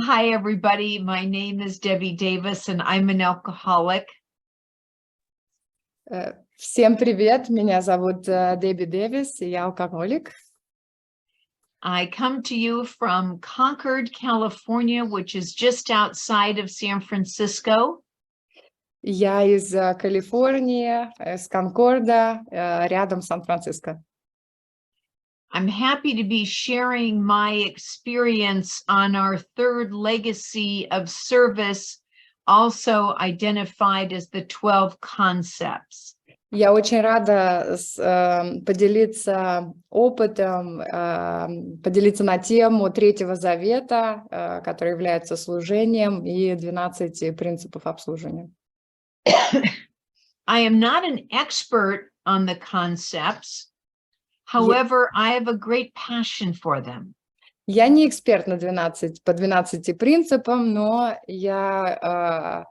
Hi, everybody. My name is Дэбби Davis, and I'm an alcoholic. Всем привет, меня зовут Дэбби Дэвис, и я алкоголик. I come to you from Concord, California, which is just outside of San Francisco. Я из Калифорнии, из Конкорда, рядом с Сан-Франциско. I'm happy to be sharing my experience on our third legacy of service, also identified as the 12 concepts. Я очень рада поделиться опытом, поделиться на тему Третьего Завета, который является служением, и 12 принципов обслуживания. I am not an expert on the concepts. However, I have a great passion for them. Я не эксперт на 12, по 12 принципам, но я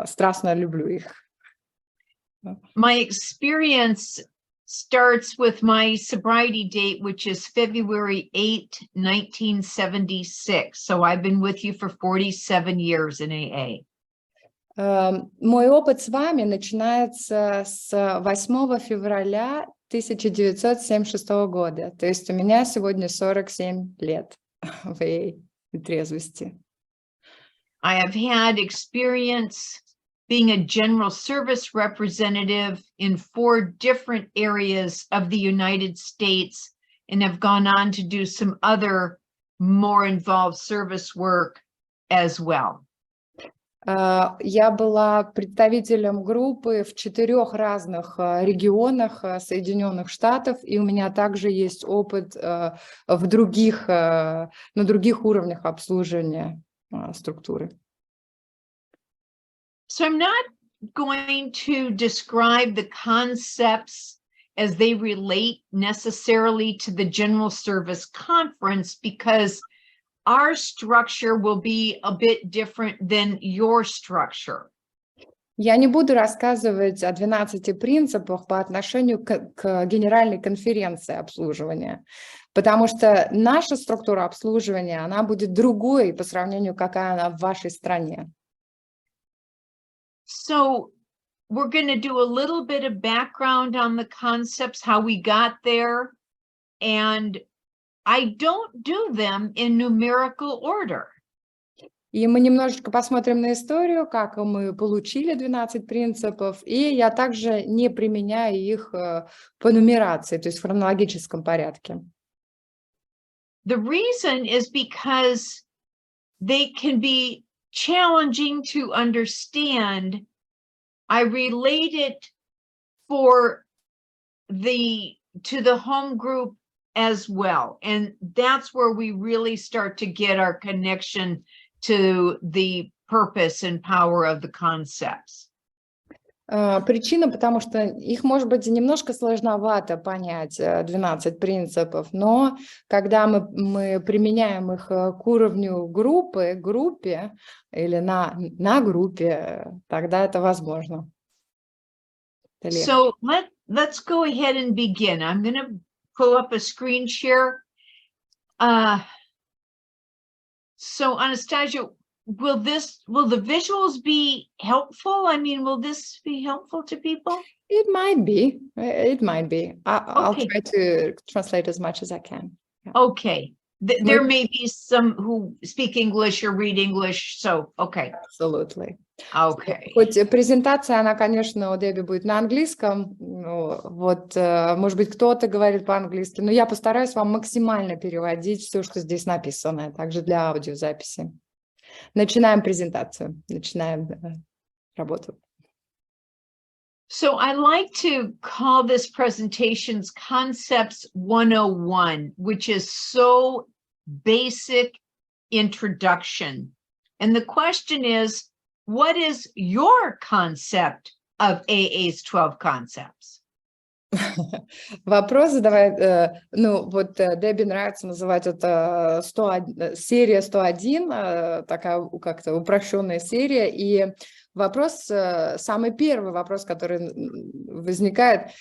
страстно люблю их. My experience starts with my sobriety date, which is February 8, 1976. So I've been with you for 47 years in AA. Мой опыт с вами начинается с 8 февраля 1976 года. То есть у меня сегодня 47 лет в AA и трезвости. I have had experience being a general service representative in 4 different areas of the United States and have gone on to do some other more involved service work as well. Я была представителем группы в 4 разных регионах Соединенных Штатов, и у меня также есть опыт на других уровнях обслуживания структуры. So I'm not going to describe the concepts as they relate necessarily to the General Service Conference, because our structure will be a bit different than your structure. Я не буду рассказывать о 12 принципах по отношению к Генеральной конференции обслуживания, потому что наша структура обслуживания, она будет другой по сравнению, какая она в вашей стране. So we're going to do a little bit of background on the concepts, how we got there, and I don't do them in numerical order. И мы немножечко посмотрим на историю, как мы получили 12 принципов, и я также не применяю их по нумерации, то есть в хронологическом порядке. The reason is because they can be challenging to understand. I relate it to the home group as well. And that's where we really start to get our connection to the purpose and power of the concepts. Причина, потому что их, может быть, немножко сложновато понять, 12 принципов, но когда мы применяем их к уровню группе или на группе, тогда это возможно. So let's go ahead and begin. I'm going to pull up a screen share. So Anastasia, will the visuals be helpful? I mean, will this be helpful to people? It might be. I'll Okay. try to translate as much as I can. Yeah. Okay. There may be some who speak English or read English, so okay. Absolutely. Okay. Хоть презентация, она, конечно, у Дэбби будет на английском, вот, может быть, кто-то говорит по-английски, но я постараюсь вам максимально переводить все, что здесь написано, также для аудиозаписи. Начинаем презентацию, начинаем работу. So I like to call this presentation's Concepts 101, which is so basic introduction. And the question is, what is your concept of AA's 12 concepts? Вопрос задавать, ну вот Дэбби нравится называть это серия 101, такая как-то упрощенная серия, и вопрос, самый первый вопрос, который возникает,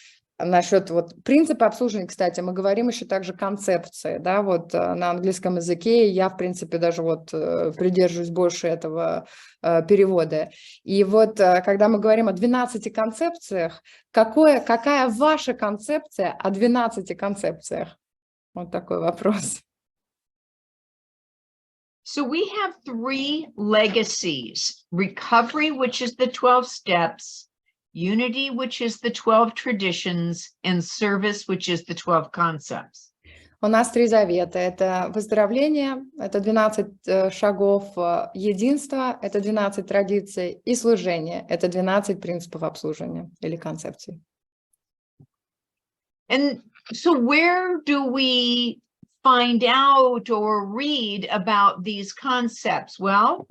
насчет вот принципа обслуживания, кстати, мы говорим еще также концепции, да, вот на английском языке я, в принципе, даже вот придерживаюсь больше этого перевода. И вот когда мы говорим о 12 концепциях, какая ваша концепция о 12 концепциях? Вот такой вопрос. So we have 3 legacies: recovery, which is the 12 steps, unity, which is the 12 traditions, and service, which is the 12 concepts. У нас 3 завета. Это выздоровление, это 12 шагов, единство, это 12 традиций, и служение, это 12 принципов обслуживания или концепций. And so where do we find out or read about these concepts? Well,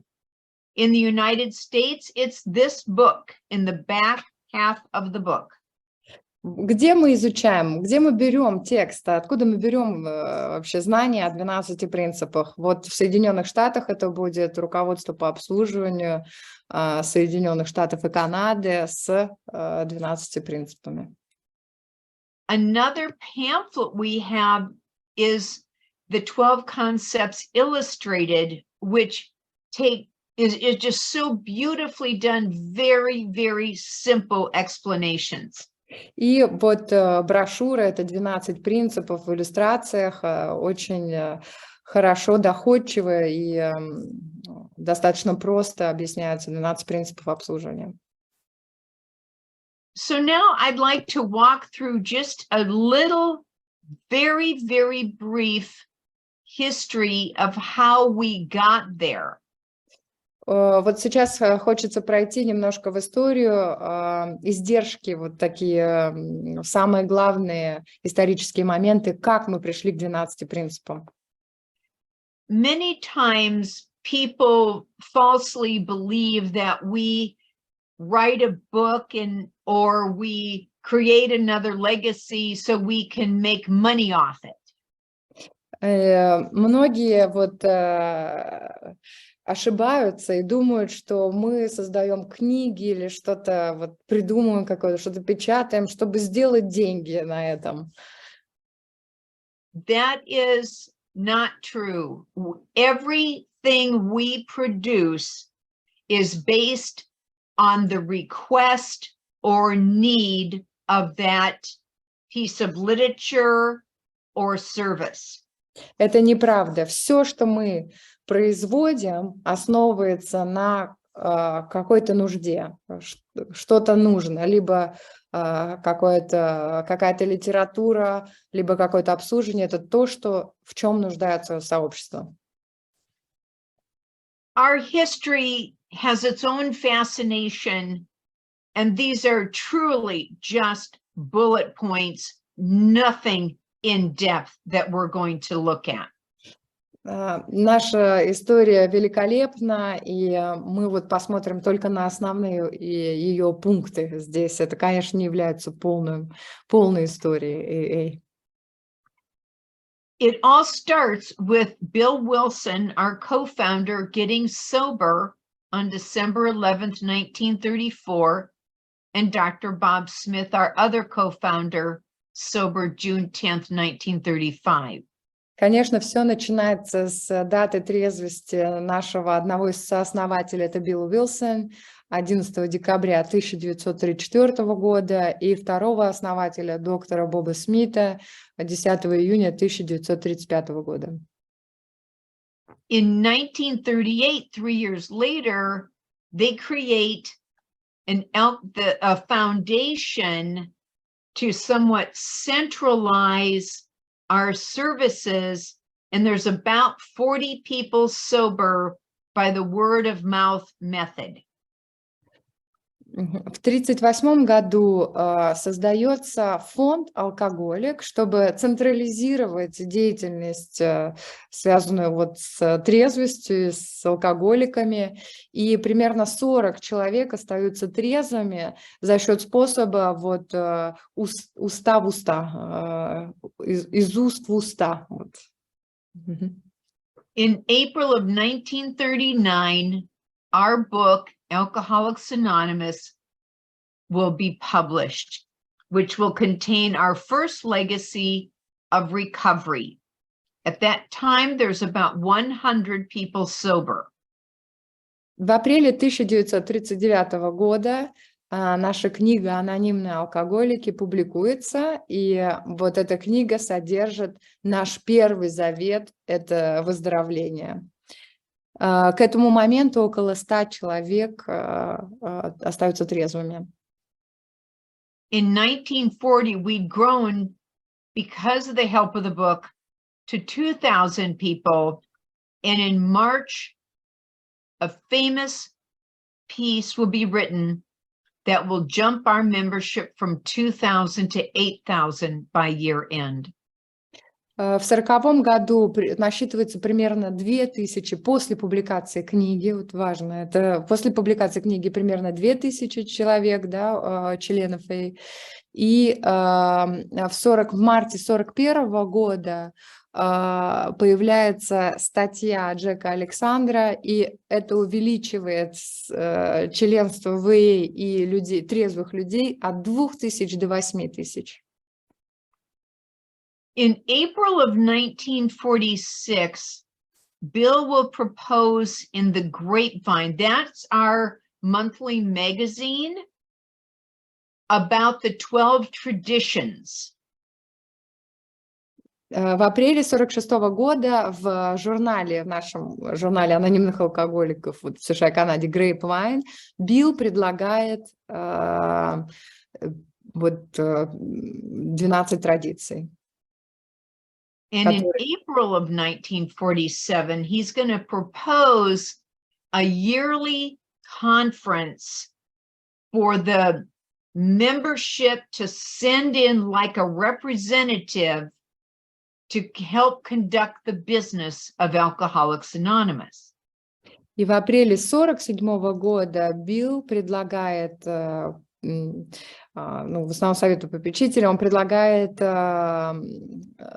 in the United States, it's this book in the back half of the book. Где мы изучаем, где мы берем текст, откуда мы берем вообще знания о 12 принципах? Вот в Соединенных Штатах это будет руководство по обслуживанию Соединенных Штатов и Канады с 12 принципами. Another pamphlet we have is the 12 Concepts Illustrated, which is just so beautifully done, very, very simple explanations. И вот брошюра, это 12 принципов в иллюстрациях, очень хорошо, доходчиво и достаточно просто объясняются 12 принципов обслуживания. So now I'd like to walk through just a little, very, very brief history of how we got there. Вот сейчас хочется пройти немножко в историю, издержки, вот такие самые главные исторические моменты, как мы пришли к 12 принципам. Many times people falsely believe that we write a book or we create another legacy so we can make money off it. Многие вот ошибаются и думают, что мы создаем книги или что-то вот придумываем какое-то, что-то печатаем, чтобы сделать деньги на этом. That is not true. Everything we produce is based on the request or need of that piece of literature or service. Это неправда. Все, что мы производим, основывается на какой-то нужде. Что-то нужно, либо какая-то литература, либо какое-то обслуживание. Это то, в чем нуждается сообщество. Our history has its own fascination, and these are truly just bullet points, nothing in depth that we're going to look at. Наша история великолепна, и мы вот посмотрим только на основные ее пункты здесь. Это, конечно, не является полной историей. It all starts with Bill Wilson, our co-founder, getting sober on December 11th, 1934, and Dr. Bob Smith, our other co-founder, sober June 10th, 1935. Конечно, все начинается с даты трезвости нашего одного из сооснователей, это Билл Уилсон, 11 декабря 1934 года, и второго основателя, доктора Боба Смита, 10 июня 1935 года. In 1938, 3 years later, they create a foundation to somewhat centralize our services, and there's about 40 people sober by the word of mouth method. В 1938 году создается фонд «Алкоголик», чтобы централизировать деятельность, связанную вот с трезвостью, с алкоголиками, и примерно 40 человек остаются трезвыми за счет способа вот уста в уста, из уст в уста. Вот. In April of 1939, our book, Alcoholics Anonymous, will be published. which will contain our first legacy of recovery. At that time, there's about 100 people sober. В апреле 1939 года наша книга «Анонимные алкоголики» публикуется, и вот эта книга содержит наш первый завет – это выздоровление. К этому моменту около 100 человек остаются трезвыми. In 1940, we'd grown, because of the help of the book, to 2,000 people, and in March, a famous piece will be written that will jump our membership from 2,000 to 8,000 by year end. В 1940 году насчитывается примерно 2000 после публикации книги, вот важно, это после публикации книги примерно 2000 человек, да, членов и в марте 1941 года появляется статья Джека Александра, и это увеличивает членство в ИИ и людей, трезвых людей от 2000 до 8000. In April of 1946, Bill will propose in the Grapevine, that's our monthly magazine, about the 12 traditions. В апреле 1946 года в журнале, в нашем журнале анонимных алкоголиков в США и Канаде Grapevine, Билл предлагает 12 традиций. And in April of 1947, he's going to propose a yearly conference for the membership to send in like a representative to help conduct the business of Alcoholics Anonymous. И в апреле 1947 года Билл предлагает, в основном совету попечителя, он предлагает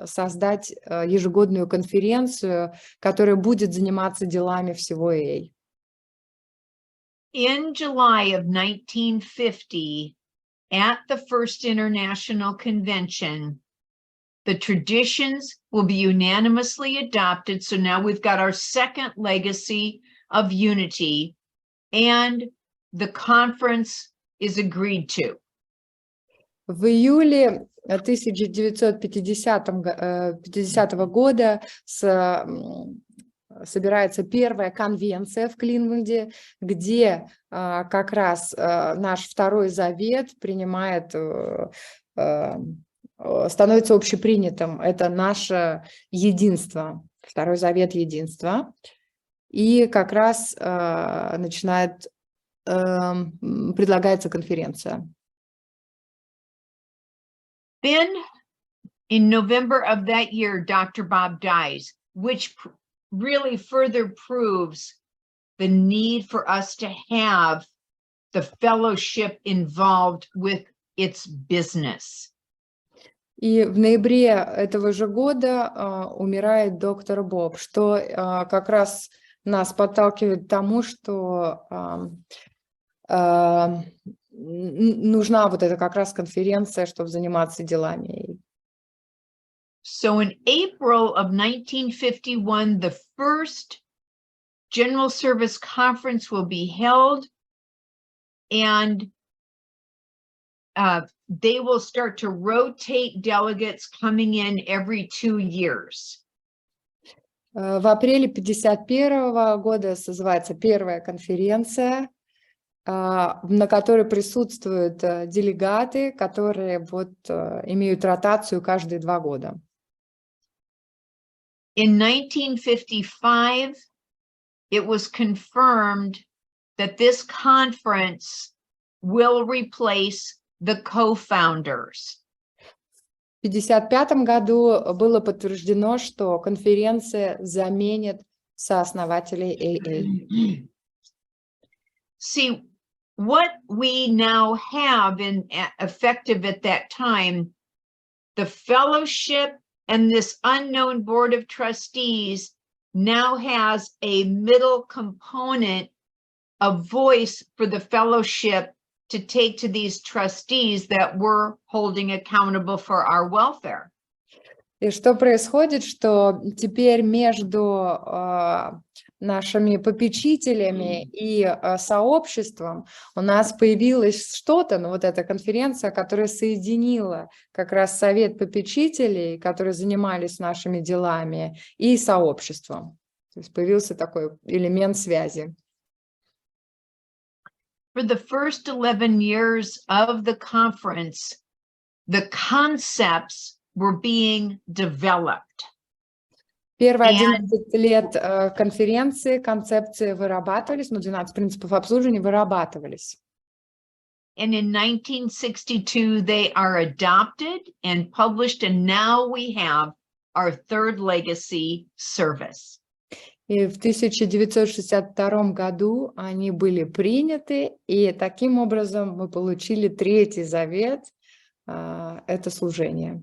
создать ежегодную конференцию, которая будет заниматься делами всего ИИ. In July of 1950, at the First International Convention, the traditions will be unanimously adopted. So now we've got our second legacy of unity, and the conference is agreed to. В июле 1950 года собирается первая конвенция в Клинленде, где как раз наш второй завет становится общепринятым. Это наше единство, второй завет единства. И как раз предлагается конференция. Then, in November of that year, Dr. Bob dies, which really further proves the need for us to have the fellowship involved with its business. И в ноябре этого же года умирает доктор Боб, что как раз нас подталкивает к тому, что нужна вот эта как раз конференция, чтобы заниматься делами. So in April of 1951, the first General Service Conference will be held, and they will start to rotate delegates coming in every 2 years. В апреле 1951 года созывается первая конференция, на которой присутствуют делегаты, которые имеют ротацию каждые 2 года. In 1955, it was confirmed that this conference will replace the co-founders. В 1955 году было подтверждено, что конференция заменит сооснователей AA. See, what we now have effective at that time, the fellowship and this unknown board of trustees now has a middle component, a voice for the fellowship to take to these trustees that we're holding accountable for our welfare. И что происходит, что теперь между нашими попечителями и сообществом у нас появилось что-то, ну вот эта конференция, которая соединила как раз совет попечителей, которые занимались нашими делами, и сообществом. То есть появился такой элемент связи. For the first 11 years of the conference, the concepts were being developed. Первые 11 лет конференции, концепции вырабатывались, ну, 12 принципов обслуживания вырабатывались. And in 1962, they are adopted and published, and now we have our third legacy service. И в 1962 году они были приняты, и таким образом мы получили третий завет, это служение.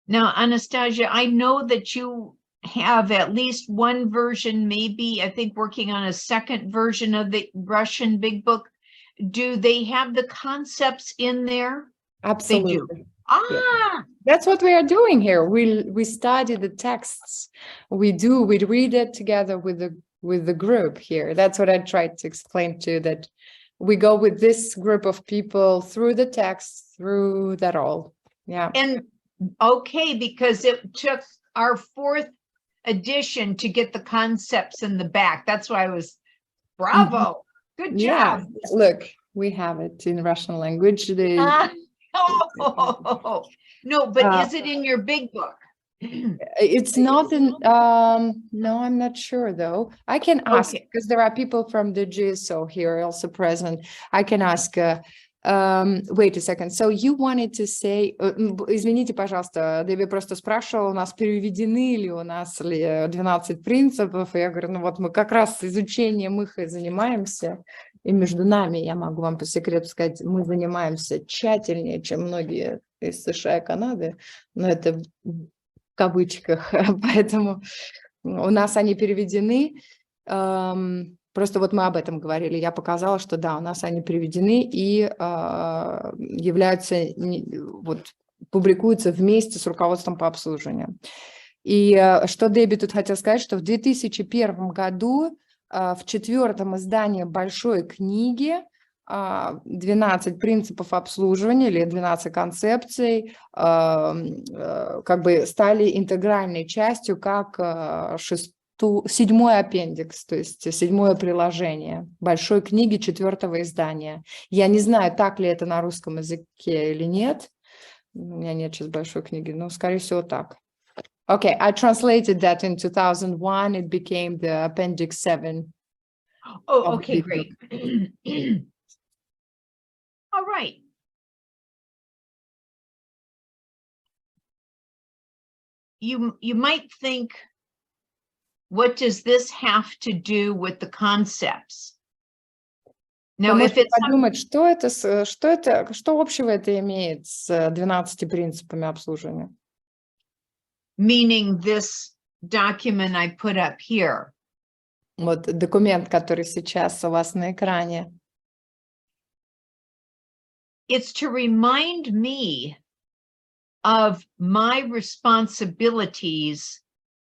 Now, Anastasia, I know that you have at least one version, maybe, I think, working on a second version of the Russian Big Book. Do they have the concepts in there? Absolutely. They do. Ah! That's what we are doing here. We study the texts. We read it together with the group here. That's what I tried to explain to you, that we go with this group of people through the text, through that all. Yeah. And okay, because it took our fourth edition to get the concepts in the back. That's why I was, bravo, good Yeah, job. look, we have it in Russian language. Oh, no, but is it in your big book? It's not in, no, I'm not sure though. I can ask, because there are people from the GSO here also present. I can ask, wait a second. So you wanted to say, извините, пожалуйста, Дэбби просто спрашивала, у нас переведены ли у нас 12 принципов, и я говорю, ну вот мы как раз изучением их и занимаемся, и между нами, я могу вам по секрету сказать, мы занимаемся тщательнее, чем многие из США и Канады, но это в кавычках, поэтому у нас они переведены. Просто вот мы об этом говорили. Я показала, что да, у нас они переведены и являются, вот, публикуются вместе с руководством по обслуживанию. И что Дэбби тут хотел сказать, что в 2001 году в 4-м издании большой книги 12 принципов обслуживания или 12 концепций как бы стали интегральной частью как 7-й аппендикс, то есть 7-е приложение большой книги 4-го издания. Я не знаю, так ли это на русском языке или нет. У меня нет сейчас большой книги, но, скорее всего, так. Okay, I translated that in 2001. It became the Appendix 7. Oh, okay, great. All right. You might think, what does this have to do with the concepts? Now, if it's подумать, что общего это имеет с 12 принципами обслуживания? Meaning this document I put up here. Вот документ, который сейчас у вас на экране. It's to remind me of my responsibilities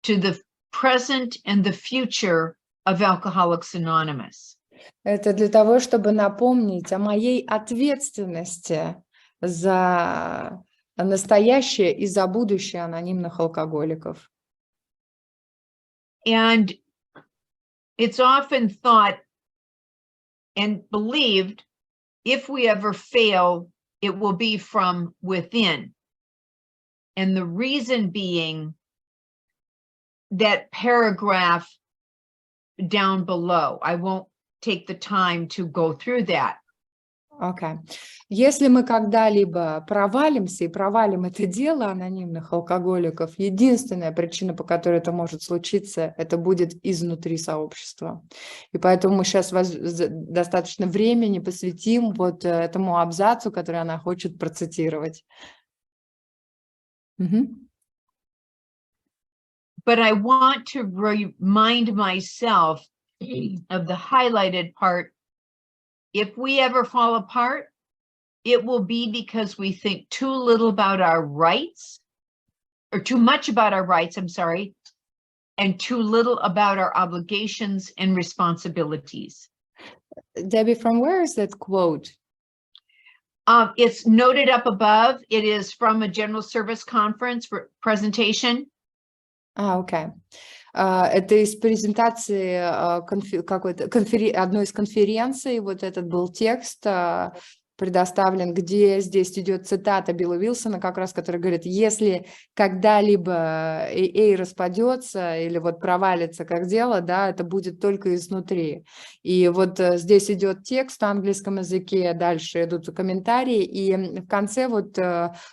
to the present and the future of Alcoholics Anonymous. Это для того, чтобы напомнить о моей ответственности за настоящее и за будущее анонимных алкоголиков. And it's often thought and believed, if we ever fail, it will be from within. And the reason being that paragraph down below. I won't take the time to go through that. Okay. Если мы когда-либо провалимся и провалим это дело анонимных алкоголиков, единственная причина, по которой это может случиться, это будет изнутри сообщества. И поэтому мы сейчас достаточно времени посвятим вот этому абзацу, который она хочет процитировать. But I want to remind myself of the highlighted part if we ever fall apart, it will be because we think too little about our rights, or too much about our rights, I'm sorry, and too little about our obligations and responsibilities. Debbie, from where is that quote? It's noted up above. It is from a general service conference presentation. Окей. Это из презентации одной из конференций. Вот этот был текст предоставлен, где здесь идет цитата Билла Уилсона, как раз, который говорит, если когда-либо AA распадется или вот провалится как дело, да, это будет только изнутри. И вот здесь идет текст на английском языке, дальше идут комментарии, и в конце вот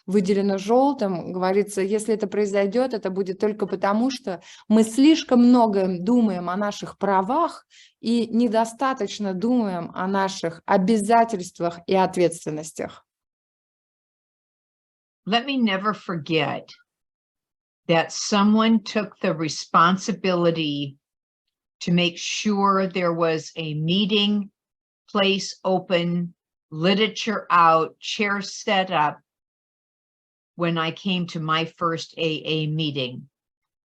выделено желтым, говорится, если это произойдет, это будет только потому, что мы слишком много думаем о наших правах и недостаточно думаем о наших обязательствах и ответственностях. Let me never forget that someone took the responsibility to make sure there was a meeting place open, literature out, chairs set up when I came to my first AA meeting.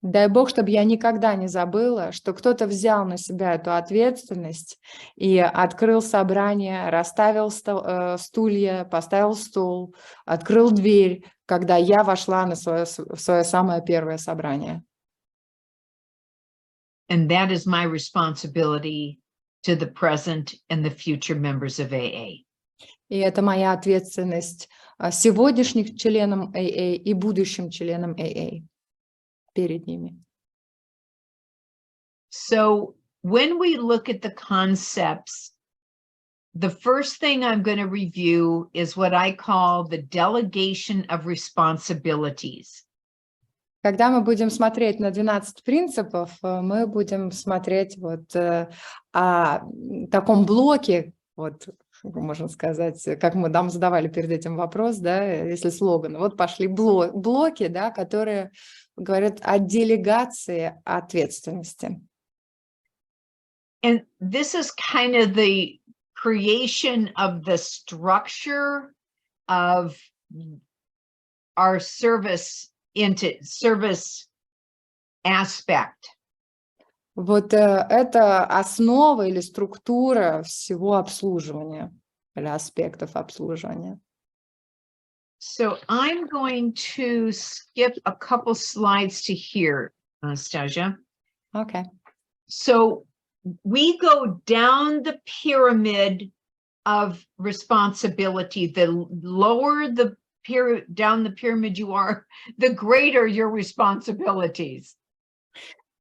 Дай Бог, чтобы я никогда не забыла, что кто-то взял на себя эту ответственность и открыл собрание, расставил стулья, поставил стул, открыл дверь, когда я вошла на свое самое первое собрание. And that is my responsibility to the present and the future members of AA. И это моя ответственность сегодняшних членам AA и будущим членам AA. Перед ними. So when we look at the concepts, the first thing I'm going to review is what I call the delegation of responsibilities. Когда мы будем смотреть на 12 принципов, мы будем смотреть вот о таком блоке, вот можно сказать, как мы нам задавали перед этим вопрос, да, если слоган. Вот пошли блоки, да, которые говорят о делегации ответственности. And this is kind of the creation of the structure of our service aspect. Вот это основа или структура всего обслуживания или аспектов обслуживания. So I'm going to skip a couple slides to here, Anastasia. Okay. So we go down the pyramid of responsibility. The lower down the pyramid you are, the greater your responsibilities.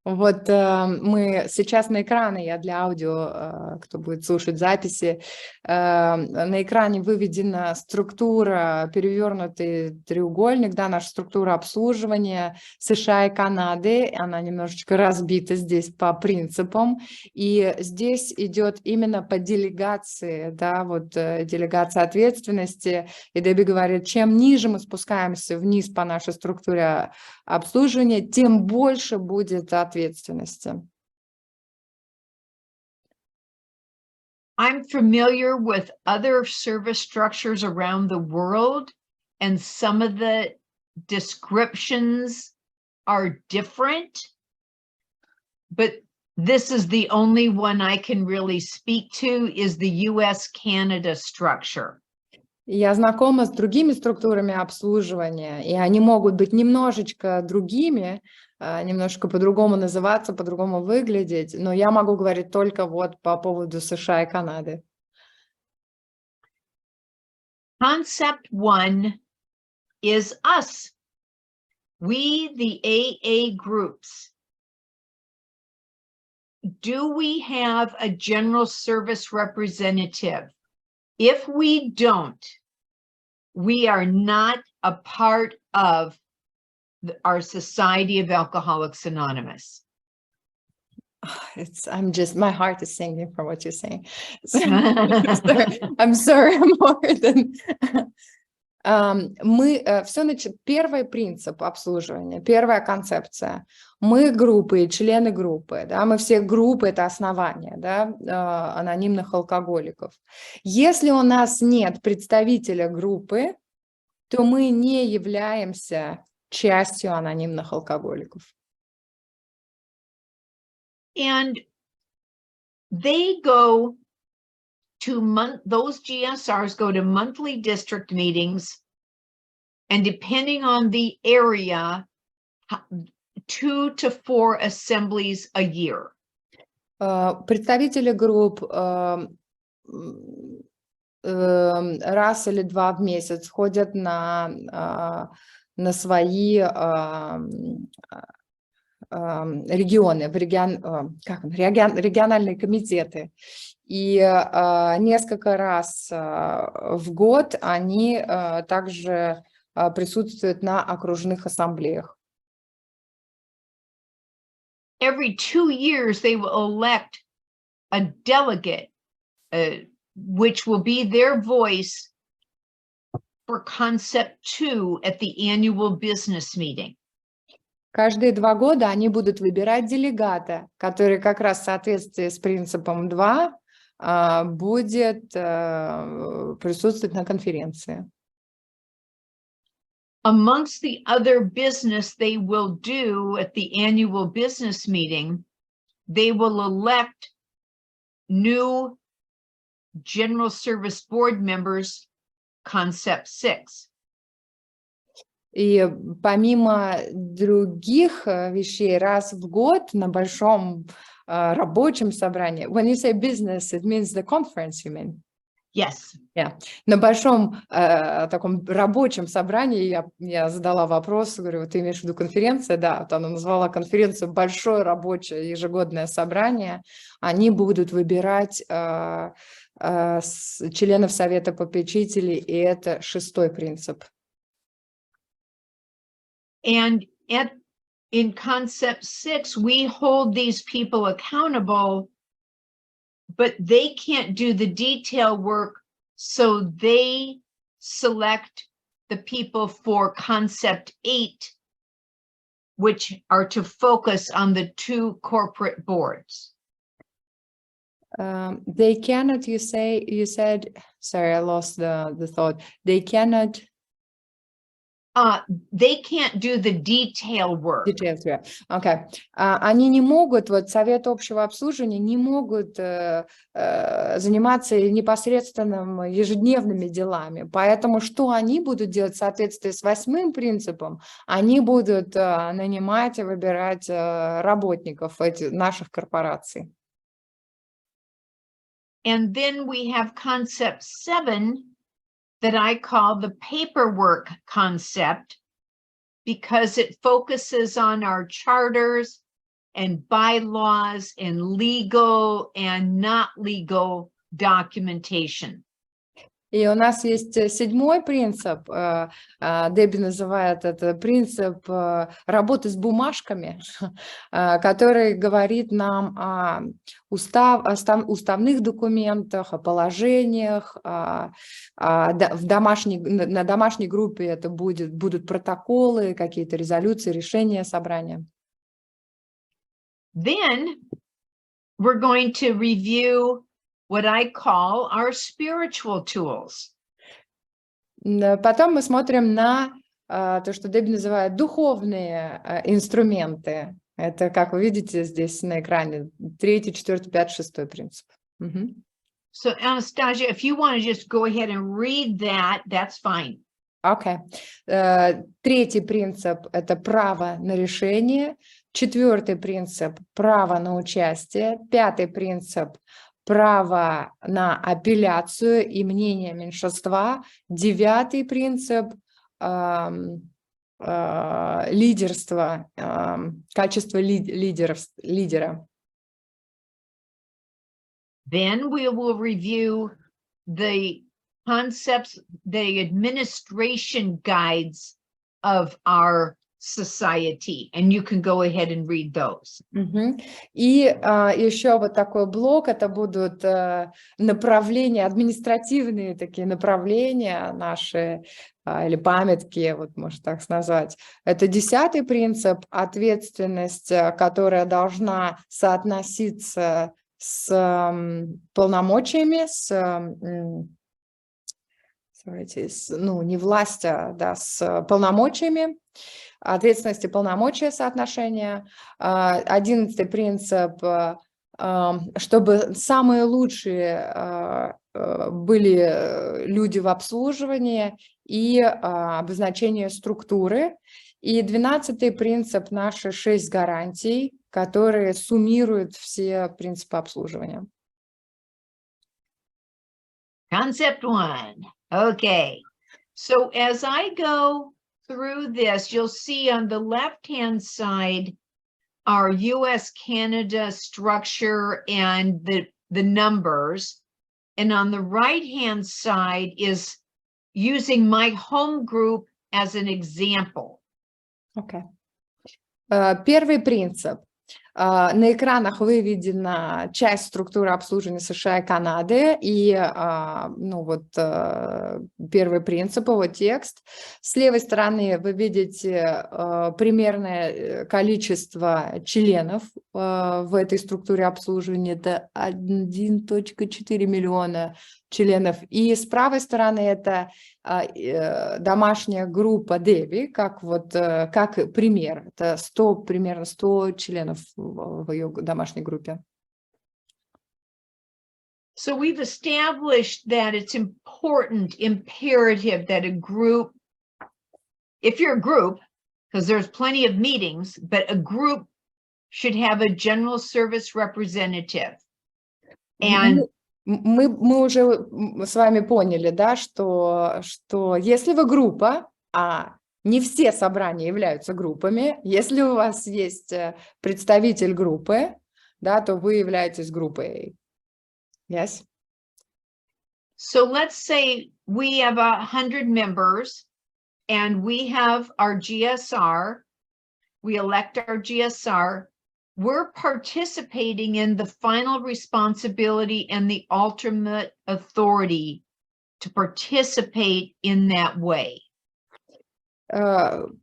Вот мы сейчас на экране, я для аудио, кто будет слушать записи, на экране выведена структура, перевернутый треугольник, да, наша структура обслуживания США и Канады, она немножечко разбита здесь по принципам, и здесь идет именно по делегации, да, вот делегация ответственности, и Дэбби говорит, чем ниже мы спускаемся вниз по нашей структуре обслуживания, тем больше будет ответственности. I'm familiar with other service structures around the world, and some of the descriptions are different, but this is the only one I can really speak to, is the US-Canada structure. Я знакома с другими структурами обслуживания, и они могут быть немножечко другими, немножко по-другому называться, по-другому выглядеть, но я могу говорить только вот по поводу США и Канады. Concept 1 is us. We, the AA groups. Do we have a general service representative? If we don't, we are not a part of our Society of Alcoholics Anonymous. My heart is singing from what you're saying. I'm sorry, more than Первый принцип обслуживания, первая концепция. Мы группы, члены группы, да, мы все группы, это основание, да, анонимных алкоголиков. Если у нас нет представителя группы, то мы не являемся частью анонимных алкоголиков. And they go to those GSRs go to monthly district meetings, and depending on the area, 2 to 4 assemblies a year. Представители групп раз или два в месяц ходят на свои регионы, региональные комитеты. И несколько раз в год они также присутствуют на окружных ассамблеях. Every 2 years, they will elect a delegate, which will be their voice for Concept 2 at the annual business meeting. Каждые 2 года они будут выбирать делегата, который как раз в соответствии с принципом 2 будет присутствовать на конференции. Amongst the other business they will do at the annual business meeting, they will elect new General Service Board members, Concept 6. И помимо других вещей, раз в год на большом рабочем собрании, when you say business, it means the conference, you mean? Yes. Yeah. На большом таком рабочем собрании я задала вопрос, говорю, ты имеешь в виду конференция? Да, вот она назвала конференцию большое рабочее ежегодное собрание. Они будут выбирать членов совета попечителей, и это 6-й принцип. And in Concept 6, we hold these people accountable, but they can't do the detail work, so they select the people for Concept 8, which are to focus on the 2 corporate boards. They cannot, you said, sorry, I lost the thought. They cannot... They can't do the detail work. Details, yeah. Okay. Они не могут, вот Совет общего обслуживания не могут заниматься непосредственно ежедневными делами. Поэтому что они будут делать в соответствии с 8-м принципом? Они будут нанимать и выбирать работников наших корпораций. And then we have Concept 7, that I call the paperwork concept, because it focuses on our charters and bylaws and legal and not legal documentation. И у нас есть 7-й принцип, Дэбби называет это принцип работы с бумажками, который говорит нам о уставных документах, о положениях, на домашней группе это будут протоколы, какие-то резолюции, решения собрания. Then we're going to review what I call our spiritual tools. Потом мы смотрим на то, что Дэбби называет духовные инструменты. Это, как вы видите здесь на экране, 3, 4, 5, 6 принцип. So, Anastasia, if you want to just go ahead and read that, that's fine. Okay. 3-й принцип – это право на решение. 4-й принцип – право на участие. 5-й принцип – право на апелляцию и мнение меньшинства. 9-й принцип лидерство, качество лидера. Then we will review the concepts, the administration guides of our society, and you can go ahead and read those. И еще вот такой блок, это будут направления, административные такие направления наши, или памятки, вот можно так назвать. Это 10-й принцип, ответственность, которая должна соотноситься с полномочиями, не власть, да, с полномочиями, ответственности, полномочия, соотношения. 11-й принцип, чтобы самые лучшие были люди в обслуживании и обозначение структуры. И 12-й принцип, наши 6 гарантий, которые суммируют все принципы обслуживания. Concept 1. Okay. So as I go through this, you'll see on the left-hand side our US-Canada structure and the numbers. And on the right-hand side is using my home group as an example. Okay. Первый принцип. На экранах выведена часть структуры обслуживания США и Канады, и первый принцип, его текст. С левой стороны вы видите примерное количество членов в этой структуре обслуживания, это 1,4 миллиона членов, и с правой стороны это домашняя группа Дэбби, как пример, это примерно 100 членов в ее домашней группе. So we've established that it's important, imperative that a group, if you're a group, because there's plenty of meetings, but a group should have a general service representative. And мы уже с вами поняли, да, что если вы группа, а не все собрания являются группами, если у вас есть представитель группы, да, то вы являетесь группой. Yes? So let's say we have 100 members and we have our GSR, we elect our GSR, we're participating in the final responsibility and the ultimate authority to participate in that way.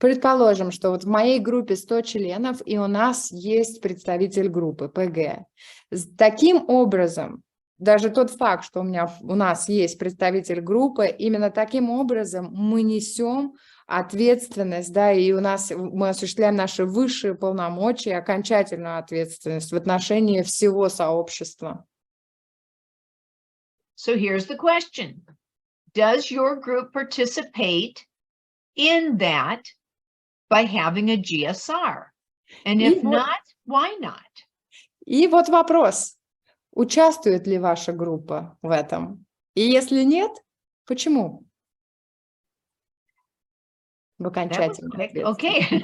Предположим, что вот в моей группе 100 членов, и у нас есть представитель группы, ПГ. Таким образом, даже тот факт, что у нас есть представитель группы, именно таким образом мы несем ответственность, да, и мы осуществляем наши высшие полномочия, окончательную ответственность в отношении всего сообщества. So here's the question. Does your group participate in that by having a GSR? And if not, why not? И вот вопрос. Участвует ли ваша группа в этом? И если нет, почему? В окончательном ответе. Okay.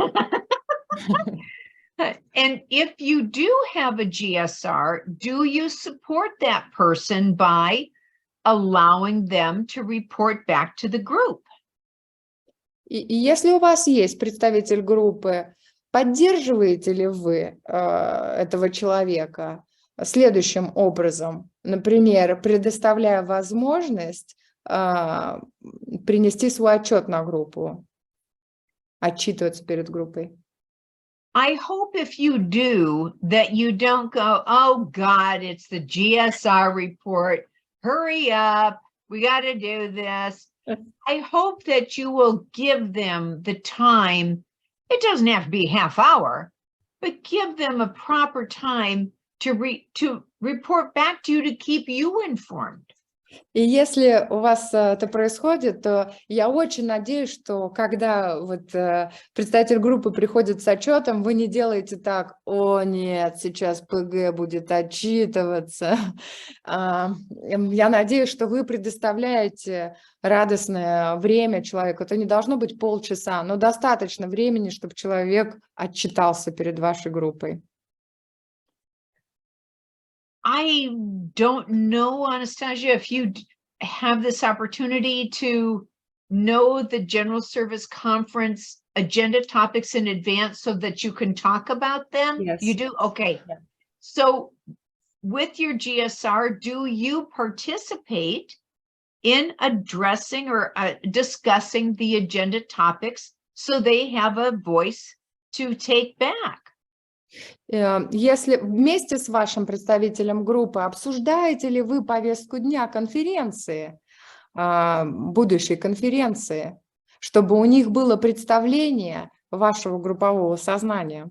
And if you do have a GSR, do you support that person by allowing them to report back to the group? И если у вас есть представитель группы, поддерживаете ли вы этого человека следующим образом, например, предоставляя возможность принести свой отчет на группу, отчитываться перед группой? I hope if you do, that you don't go, oh God, it's the GSR report, hurry up, we got to do this. I hope that you will give them the time. It doesn't have to be a half hour, but give them a proper time to report back to you to keep you informed. И если у вас это происходит, то я очень надеюсь, что когда представитель группы приходит с отчетом, вы не делаете так: о нет, сейчас ПГ будет отчитываться. Я надеюсь, что вы предоставляете радостное время человеку. Это не должно быть полчаса, но достаточно времени, чтобы человек отчитался перед вашей группой. I don't know, Anastasia, if you have this opportunity to know the general service conference agenda topics in advance so that you can talk about them? Yes. You do? Okay. Yeah. So with your GSR, do you participate in addressing or discussing the agenda topics so they have a voice to take back? Если вместе с вашим представителем группы обсуждаете ли вы повестку дня конференции, будущей конференции, чтобы у них было представление вашего группового сознания,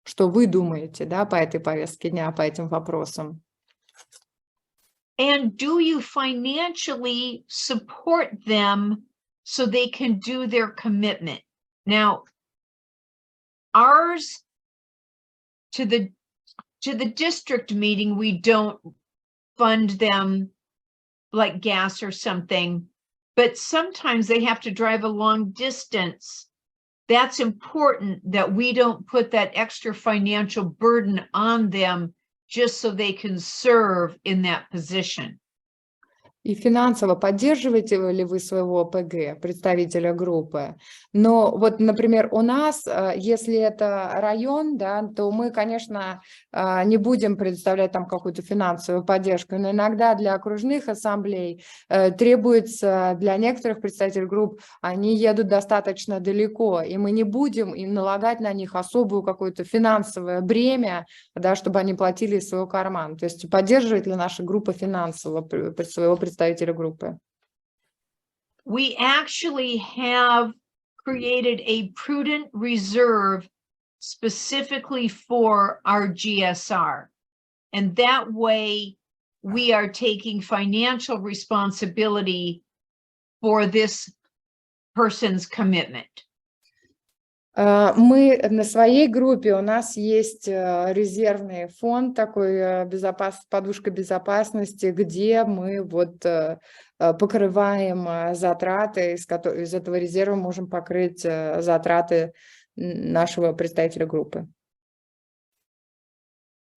что вы думаете, да, по этой повестке дня, по этим вопросам? And do you financially support them so they can do their commitment? Now, ours to the district meeting, we don't fund them like gas or something, but sometimes they have to drive a long distance. That's important that we don't put that extra financial burden on them just so they can serve in that position. И финансово поддерживаете ли вы своего ПГ, представителя группы? Но вот, например, у нас, если это район, да, то мы, конечно, не будем предоставлять там какую-то финансовую поддержку, но иногда для окружных ассамблей требуется, для некоторых представителей групп, они едут достаточно далеко, и мы не будем им налагать на них особую какое-то финансовое бремя, да, чтобы они платили из своего кармана. То есть поддерживает ли наша группа финансово своего представителя группы? We actually have created a prudent reserve specifically for our GSR. And that way we are taking financial responsibility for this person's commitment. Мы на своей группе, у нас есть резервный фонд, такой подушка безопасности, где мы вот покрываем затраты, из этого резерва можем покрыть затраты нашего представителя группы.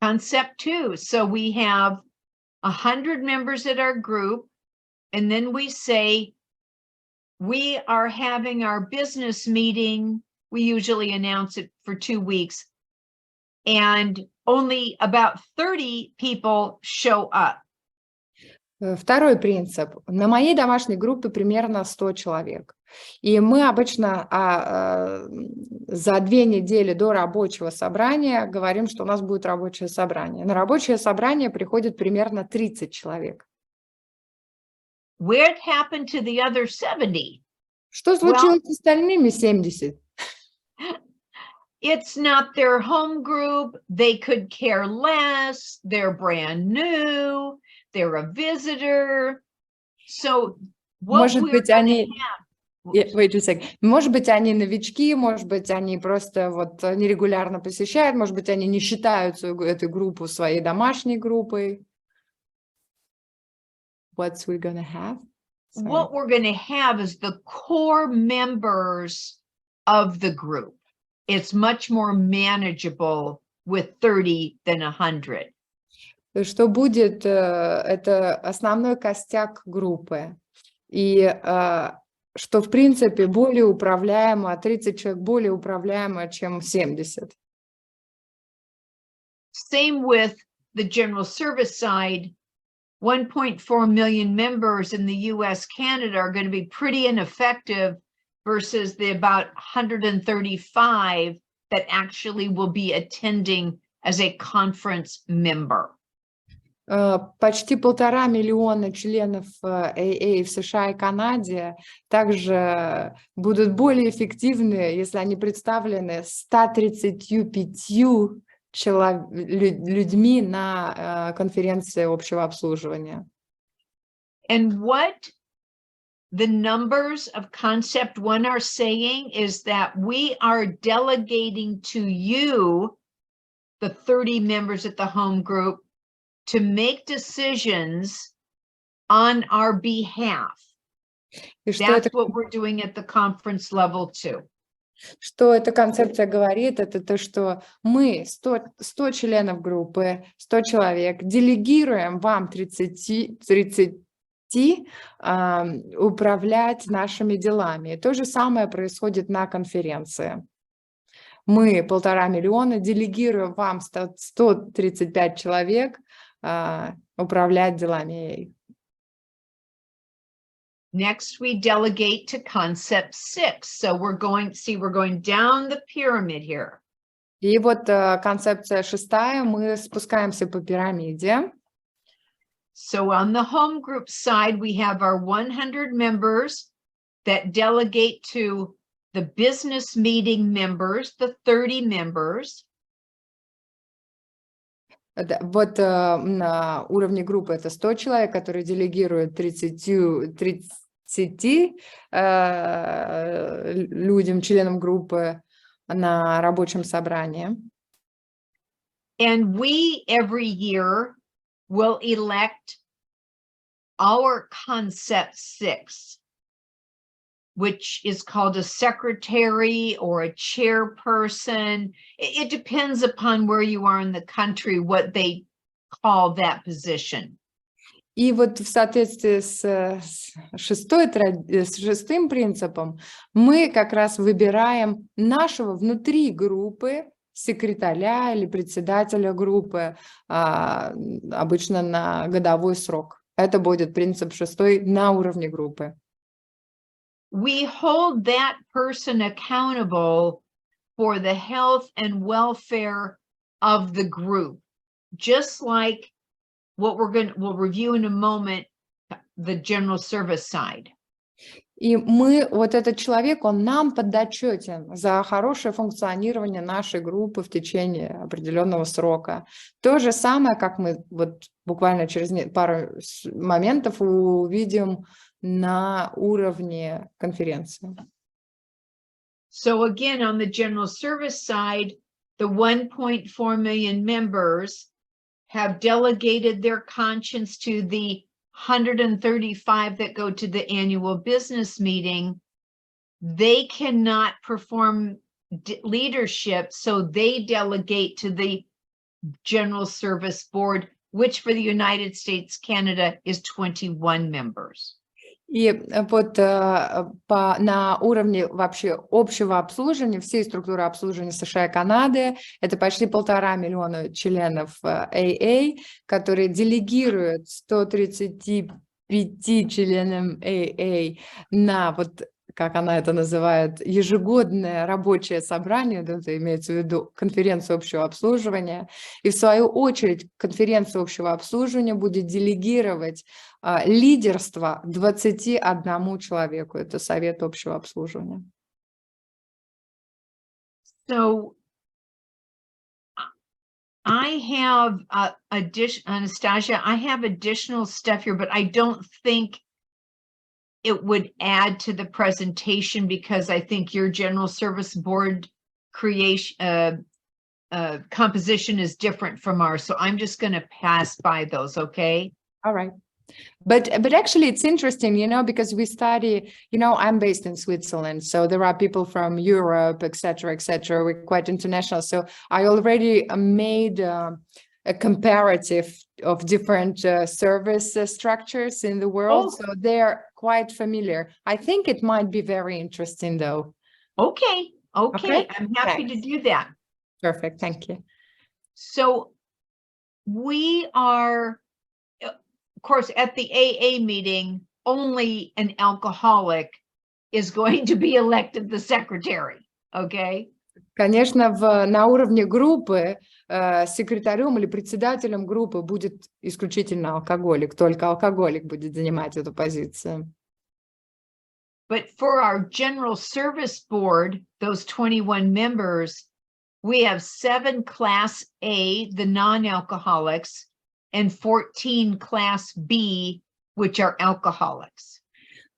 Concept 2. So we have 100 members at our group, and then we say, we are having our business meeting. We usually announce it for 2 weeks, and only about 30 people show up. Второй принцип. На моей домашней группе примерно 100 человек. И мы обычно за 2 недели до рабочего собрания говорим, что у нас будет рабочее собрание. На рабочее собрание приходит примерно 30 человек. What happened to the other 70? Что случилось с остальными 70? It's not their home group. They could care less. They're brand new. They're a visitor. So what Может we're быть, going они... to have... Wait a second. Может быть, они новички, может быть, они просто вот нерегулярно посещают, может быть, они не считают эту группу своей домашней группой. What we're going to have? What we're going to have is the core members of the group. It's much more manageable with 30 than 100. Что будет, это основной костяк группы. И что, в принципе, более управляемо, 30 человек более управляемо, чем 70. Same with the general service side. 1.4 million members in the US, Canada are going to be pretty ineffective versus the about 135 that actually will be attending as a conference member. Почти 1,5 миллиона членов AA в США и Канаде также будут более эффективны, если они представлены 135 людьми на конференции общего обслуживания. And what the numbers of concept 1 are saying is that we are delegating to you, the 30 members at the home group, to make decisions on our behalf. That's what we're doing at the conference level too. Что эта концепция говорит, это то, что мы, 100 членов группы, 100 человек, делегируем вам 30 управлять нашими делами. И то же самое происходит на конференции. Мы 1,5 миллиона делегируем вам 135 человек управлять делами. Next, we delegate to concept 6. So we're going down the pyramid here. И вот концепция 6, мы спускаемся по пирамиде. So on the home group side, we have our 100 members that delegate to the business meeting members, the 30 members. Вот на уровне группы это 100 человек, которые делегируют 30 людям, членам группы на рабочем собрании. And we every year will elect our concept 6, which is called a secretary or a chairperson. It depends upon where you are in the country, what they call that position. И вот в соответствии с шестым принципом мы как раз выбираем нашего внутри группы секретаря или председателя группы, обычно на годовой срок. Это будет принцип 6 на уровне группы. We hold that person accountable for the health and welfare of the group, just like what we'll review in a moment, the general service side. И мы, вот этот человек, он нам подотчетен за хорошее функционирование нашей группы в течение определенного срока. То же самое, как мы вот буквально через пару моментов увидим на уровне конференции. So again, on the general service side, the 1.4 million members have delegated their conscience to the 135 that go to the annual business meeting. They cannot perform leadership, so they delegate to the General Service Board, which for the United States, Canada is 21 members. И вот на уровне вообще общего обслуживания, всей структуры обслуживания США и Канады, это почти 1,5 миллиона членов AA, которые делегируют 135 членам AA на вот, как она это называет, ежегодное рабочее собрание, да, это имеется в виду конференцию общего обслуживания, и в свою очередь конференция общего обслуживания будет делегировать лидерство 21 человеку, это совет общего обслуживания. So I have Anastasia, I have additional stuff here, but I don't think it would add to the presentation because I think your general service board creation composition is different from ours. So I'm just going to pass by those. Okay. All right. But actually it's interesting, you know, because we study, you know, I'm based in Switzerland, so there are people from Europe, etc., etc. We're quite international. So I already made a comparative of different service structures in the world. So they're quite familiar. I think it might be very interesting though. Okay. I'm happy to do that. Perfect. Thank you. So we are, of course, at the AA meeting, only an alcoholic is going to be elected the secretary. Okay. Конечно, на уровне группы секретарем или председателем группы будет исключительно алкоголик, только алкоголик будет занимать эту позицию. But for our general service board, those 21 members, we have 7 class A, the non-alcoholics, and 14 class B, which are alcoholics.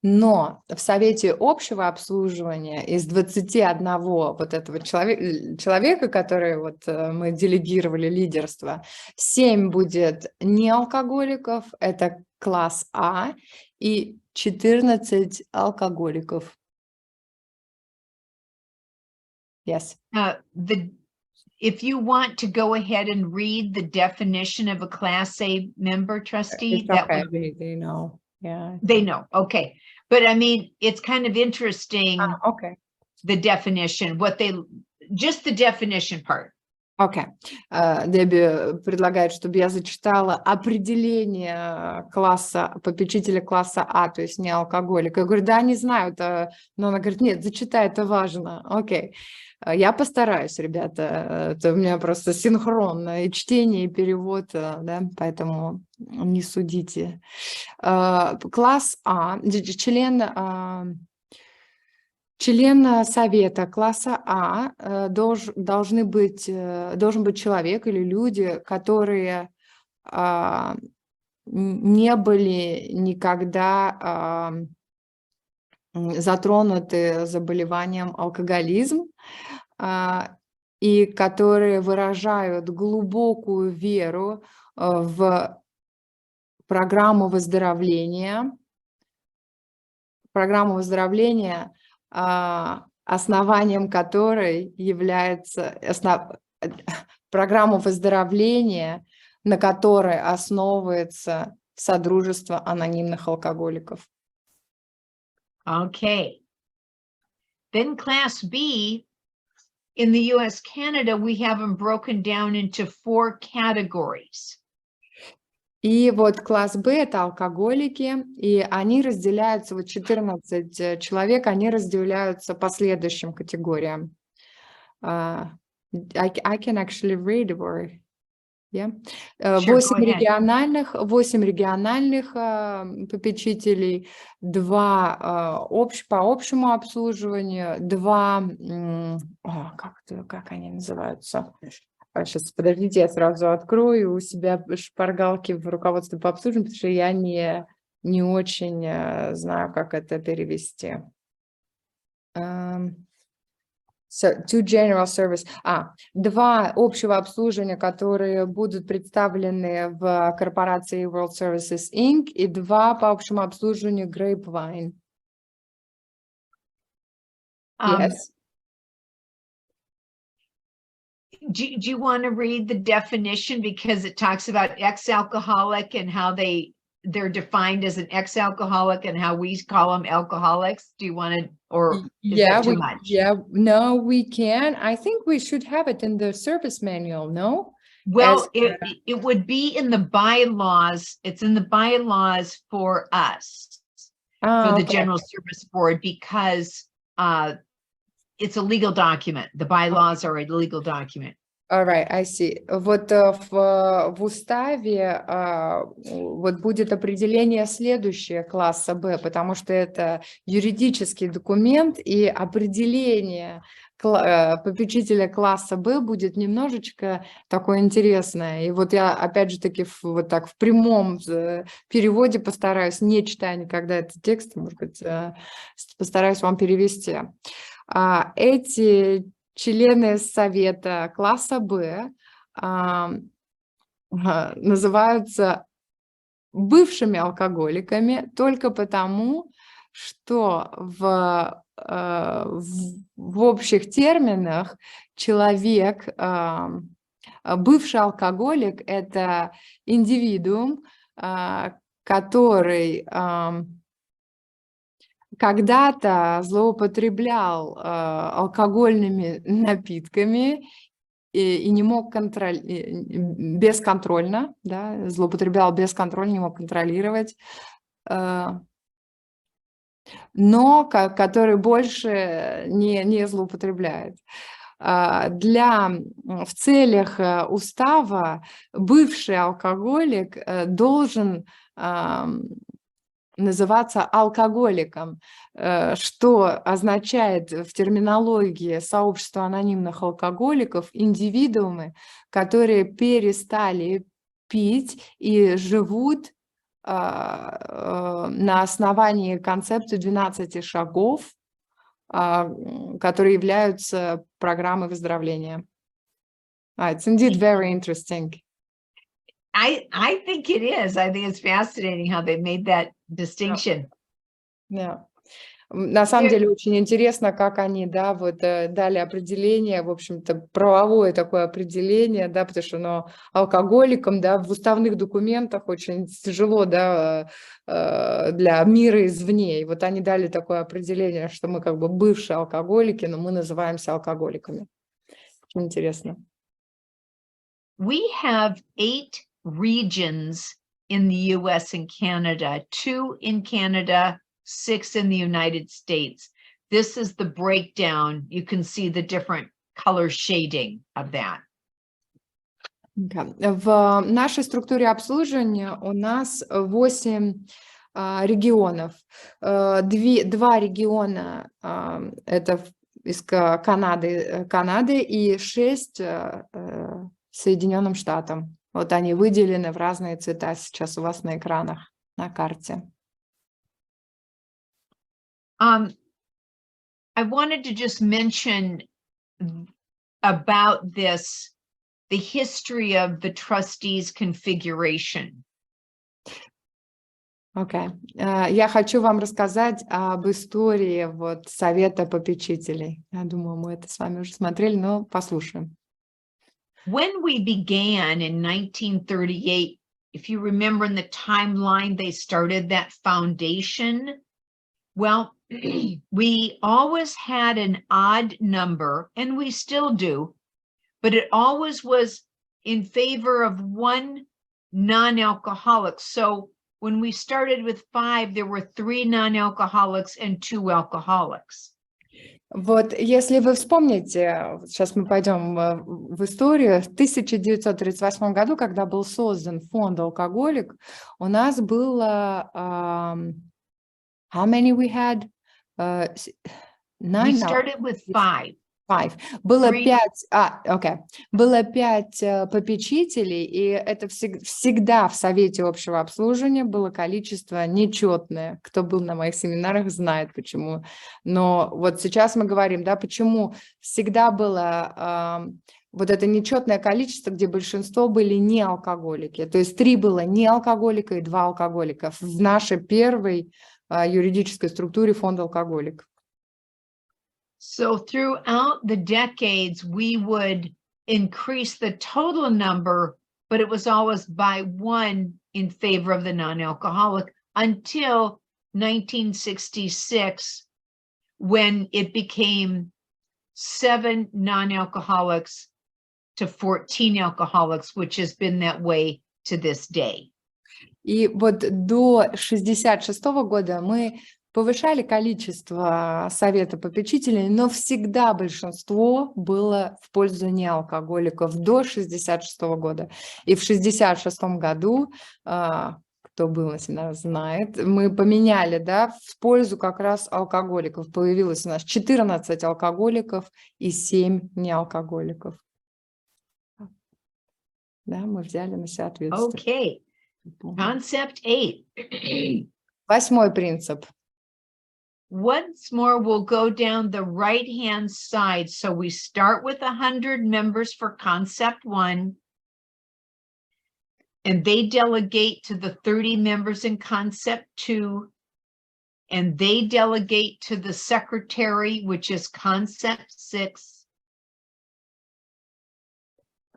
Но в совете общего обслуживания из 21 вот этого человека, который вот мы делегировали лидерство, 7 будет не алкоголиков, это класс А, и 14 алкоголиков. Yes. If you want to go ahead and read the definition of a class A member, trustee, It's okay, you know. Yeah. They know. Okay. But I mean, it's kind of interesting, Okay. the definition, just the definition part. Окей. Дэбби предлагает, чтобы я зачитала определение класса, попечителя класса А, то есть не алкоголик. Я говорю, да, они знают, но она говорит, нет, зачитай, это важно. Окей. Я постараюсь, ребята, это у меня просто синхронно, и чтение, и перевод, да, поэтому не судите. Класс А, член совета класса А должен быть человек или люди, которые не были никогда затронуты заболеванием алкоголизм и которые выражают глубокую веру в программу выздоровления, основанием которой является программа выздоровления, на которой основывается Содружество анонимных алкоголиков. Okay. Then class B, in the US, Canada, we have them broken down into 4 categories. И вот класс Б – это алкоголики, и они разделяются, вот 14 человек, они разделяются по следующим категориям. I can actually read or... Yeah. Sure, 8 региональных попечителей, 2 по общему обслуживанию, 2, как они называются? Сейчас, подождите, я сразу открою у себя шпаргалки в руководстве по обслуживанию, потому что я не очень знаю, как это перевести. So, to general service. 2 общего обслуживания, которые будут представлены в корпорации World Services Inc. и 2 по общему обслуживанию Grapevine. Yes. Do you want to read the definition, because it talks about ex-alcoholic and how they're defined as an ex-alcoholic and how we call them alcoholics? Do you want to, or is that too much? No, we can. I think we should have it in the service manual, no? Well, it would be in the bylaws. It's in the bylaws for us, for the General Service Board, because it's a legal document. The bylaws are a legal document. All right, I see. Вот в уставе вот будет определение следующее класса Б, потому что это юридический документ, и определение попечителя класса Б будет немножечко такое интересное. И вот я опять же таки вот так в прямом переводе постараюсь, не читая никогда этот текст, может быть, постараюсь вам перевести. Эти члены совета класса Б называются бывшими алкоголиками только потому, что в общих терминах человек, бывший алкоголик – это индивидуум, который когда-то злоупотреблял алкогольными напитками и не мог бесконтрольно, да, злоупотреблял бесконтрольно, не мог контролировать, но который больше не злоупотребляет. В целях устава бывший алкоголик должен называться алкоголиком, что означает в терминологии сообщества анонимных алкоголиков индивидуумы, которые перестали пить и живут на основании концепции 12 шагов, которые являются программой выздоровления. It's indeed very interesting. I think it is. I think it's fascinating how they made that distinction. Yeah. На самом деле очень интересно, как они, да, вот дали определение, в общем-то, правовое такое определение, да, потому что, ну, алкоголикам, да, в уставных документах очень тяжело, да, для мира извне. И вот они дали такое определение, что мы как бы бывшие алкоголики, но мы называемся алкоголиками. Очень интересно. We have 8 regions in the US and Canada, 2 in Canada, 6 in the United States. This is the breakdown. You can see the different color shading of that. В нашей структуре обслуживания у нас 8 регионов. 2 региона это из Канады и 6 Соединенным Штатам. Вот они выделены в разные цвета сейчас у вас на экранах, на карте. I wanted to just mention about this, the history of the trustees configuration. Окей. Я хочу вам рассказать об истории вот совета попечителей. Я думаю, мы это с вами уже смотрели, но послушаем. When we began in 1938, if you remember in the timeline, they started that foundation. Well, we always had an odd number, and we still do, but it always was in favor of one non-alcoholic. So when we started with 5, there were 3 non-alcoholics and 2 alcoholics. Вот если вы вспомните, сейчас мы пойдем в историю, в 1938 году, когда был создан фонд «Алкоголик», у нас было, how many we had? We started with 5. Было 5 попечителей, и это всегда в Совете общего обслуживания было количество нечетное. Кто был на моих семинарах, знает почему. Но вот сейчас мы говорим, да, почему всегда было вот это нечетное количество, где большинство были не алкоголики. То есть 3 было не алкоголика и 2 алкоголика в нашей первой юридической структуре фонда «Алкоголик». So throughout the decades, we would increase the total number, but it was always by 1 in favor of the non-alcoholic until 1966, when it became 7 non-alcoholics to 14 alcoholics, which has been that way to this day. И вот до 1966 года мы повышали количество совета попечителей, но всегда большинство было в пользу неалкоголиков до 1966 года. И в 1966 году, кто был на семинаре, знает, мы поменяли, да, в пользу как раз алкоголиков. Появилось у нас 14 алкоголиков и 7 неалкоголиков. Да, мы взяли на себя ответственность. Okay. Concept 8. 8-й принцип. Once more, we'll go down the right-hand side. So we start with 100 members for concept 1, and they delegate to the 30 members in concept 2, and they delegate to the secretary, which is concept 6.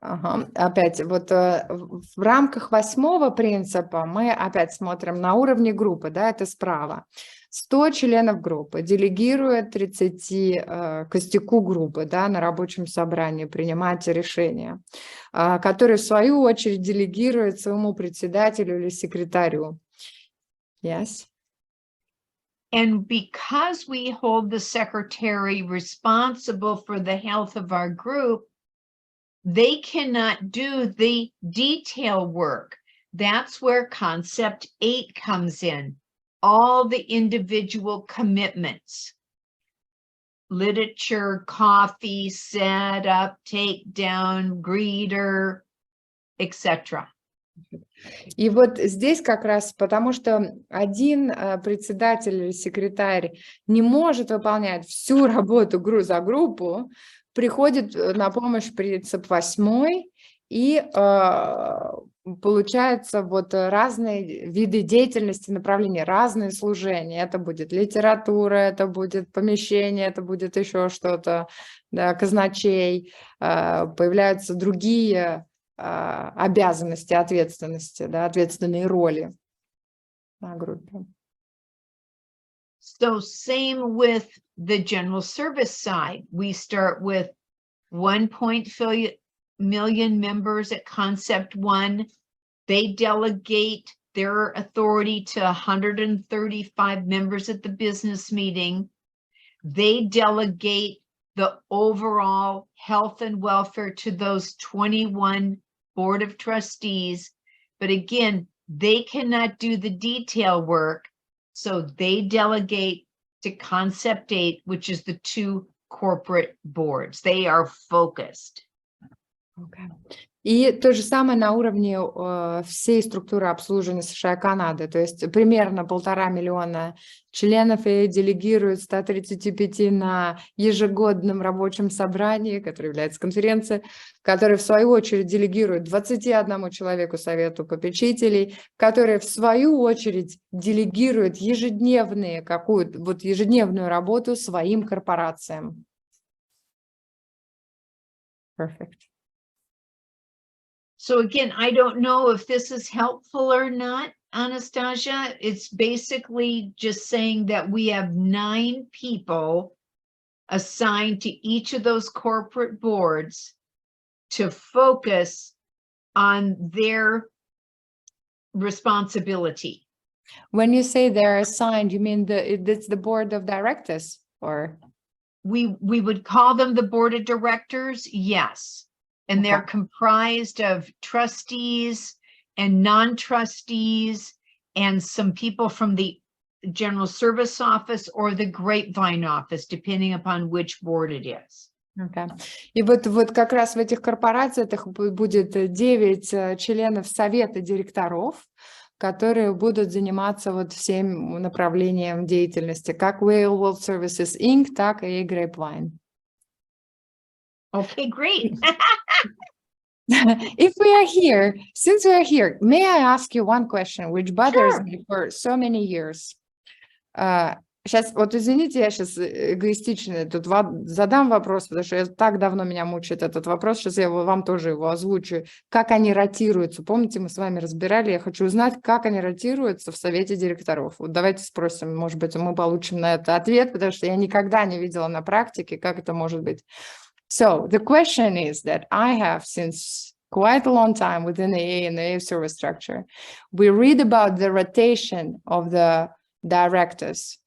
Ага. Опять вот в рамках 8-го принципа мы опять смотрим на уровне группы, да, это справа. 100 членов группы делегируют 30 костяку группы, да, на рабочем собрании принимать решения, которые в свою очередь делегируют своему председателю или секретарю. Yes. And because we hold the secretary responsible for the health of our group, they cannot do the detail work. That's where concept 8 comes in. All the individual commitments. Literature, coffee, set up, take down, greeter, etc. И вот здесь как раз потому, что один председатель или секретарь не может выполнять всю работу за группу, приходит на помощь принцип 8 и получается, вот разные виды деятельности, направления, разные служения. Это будет литература, это будет помещение, это будет еще что-то, да, казначей. Появляются другие обязанности, ответственности, да, ответственные роли на группе. So same with the general service side. We start with 1.5 million members at Concept 1. They delegate their authority to 135 members at the business meeting. They delegate the overall health and welfare to those 21 board of trustees. But again, they cannot do the detail work. So they delegate to Concept 8, which is the 2 corporate boards. They are focused. Okay. И то же самое на уровне всей структуры обслуживания США и Канады. То есть примерно 1,5 миллиона членов и делегируют 135 на ежегодном рабочем собрании, которое является конференцией, которые в свою очередь делегируют 21 человеку совету попечителей, которые в свою очередь делегируют ежедневную работу своим корпорациям. Perfect. So again, I don't know if this is helpful or not, Anastasia. It's basically just saying that we have 9 people assigned to each of those corporate boards to focus on their responsibility. When you say they're assigned, you mean it's the board of directors, or? We would call them the board of directors, yes. And they're comprised of trustees and non-trustees and some people from the general service office or the grapevine office, depending upon which board it is. Okay. И вот как раз в этих корпорациях будет 9 членов совета директоров, которые будут заниматься вот всем направлением деятельности, как Whale World Services Inc., так и Grapevine. Okay, great. If we are here, since we are here, may I ask you one question, which bothers me for so many years? Сейчас, вот извините, я сейчас эгоистично тут задам вопрос, потому что так давно меня мучает этот вопрос, сейчас я вам тоже его озвучу. Как они ротируются? Помните, мы с вами разбирали, я хочу узнать, как они ротируются в совете директоров. Вот давайте спросим, может быть, мы получим на это ответ, потому что я никогда не видела на практике, как это может быть. So the question is that I have since quite a long time within the AA and the AA service structure, we read about the rotation of the directors.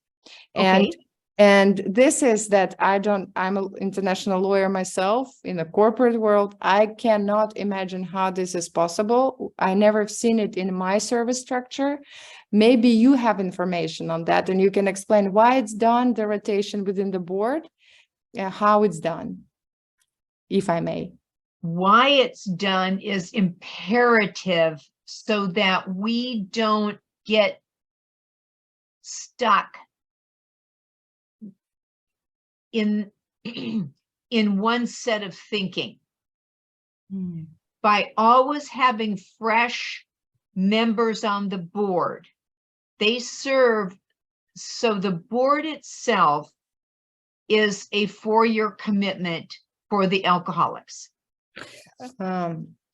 Okay. And this is that I'm an international lawyer myself in the corporate world. I cannot imagine how this is possible. I never have seen it in my service structure. Maybe you have information on that and you can explain why it's done, the rotation within the board, and how it's done. If I may. Why it's done is imperative so that we don't get stuck in one set of thinking. By always having fresh members on the board, they serve, so the board itself is a 4-year commitment for the alcoholics.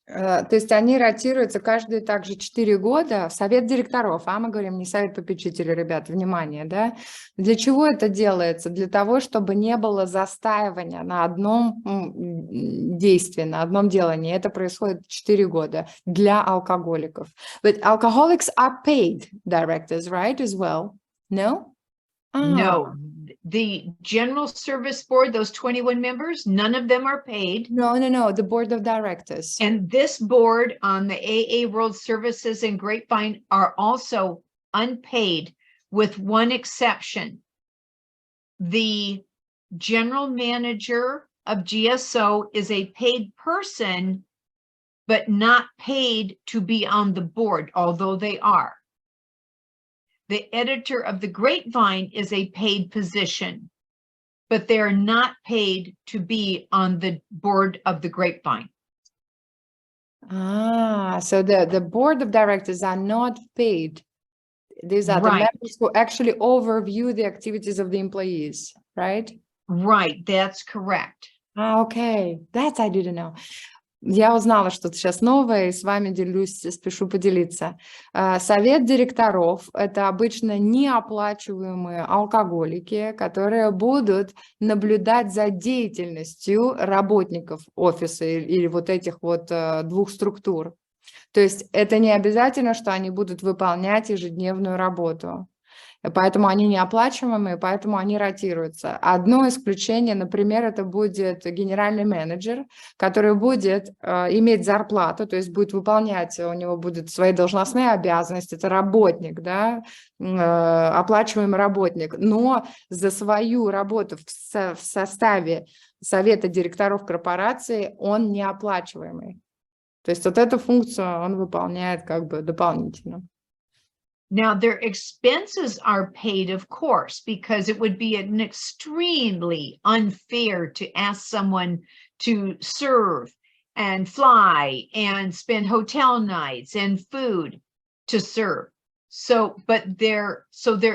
То есть они ротируются каждые также 4 года. Совет директоров, мы говорим не совет попечителей, ребят, внимание, да? Для чего это делается? Для того, чтобы не было застаивания на одном действии, на одном делании. Это происходит 4 года для алкоголиков. But alcoholics are paid directors, right, as well? No? No, the general service board, those 21 members, none of them are paid. No, the board of directors. And this board on the AA World Services and Grapevine are also unpaid with one exception. The general manager of GSO is a paid person, but not paid to be on the board, although they are. The editor of the Grapevine is a paid position, but they're not paid to be on the board of the Grapevine. So the board of directors are not paid. These are the Right. members who actually overview the activities of the employees, right? Right, that's correct. Okay, that I didn't know. Я узнала что-то сейчас новое, и с вами делюсь, спешу поделиться. Совет директоров – это обычно неоплачиваемые алкоголики, которые будут наблюдать за деятельностью работников офиса или вот этих вот двух структур. То есть это не обязательно, что они будут выполнять ежедневную работу. Поэтому они неоплачиваемые, поэтому они ротируются. Одно исключение, например, это будет генеральный менеджер, который будет иметь зарплату, то есть будет выполнять, у него будут свои должностные обязанности, это работник, да, оплачиваемый работник, но за свою работу в составе совета директоров корпорации он неоплачиваемый. То есть вот эту функцию он выполняет как бы дополнительно. Now, their expenses are paid, of course, because it would be an extremely unfair to ask someone to serve and fly and spend hotel nights and food to serve. So their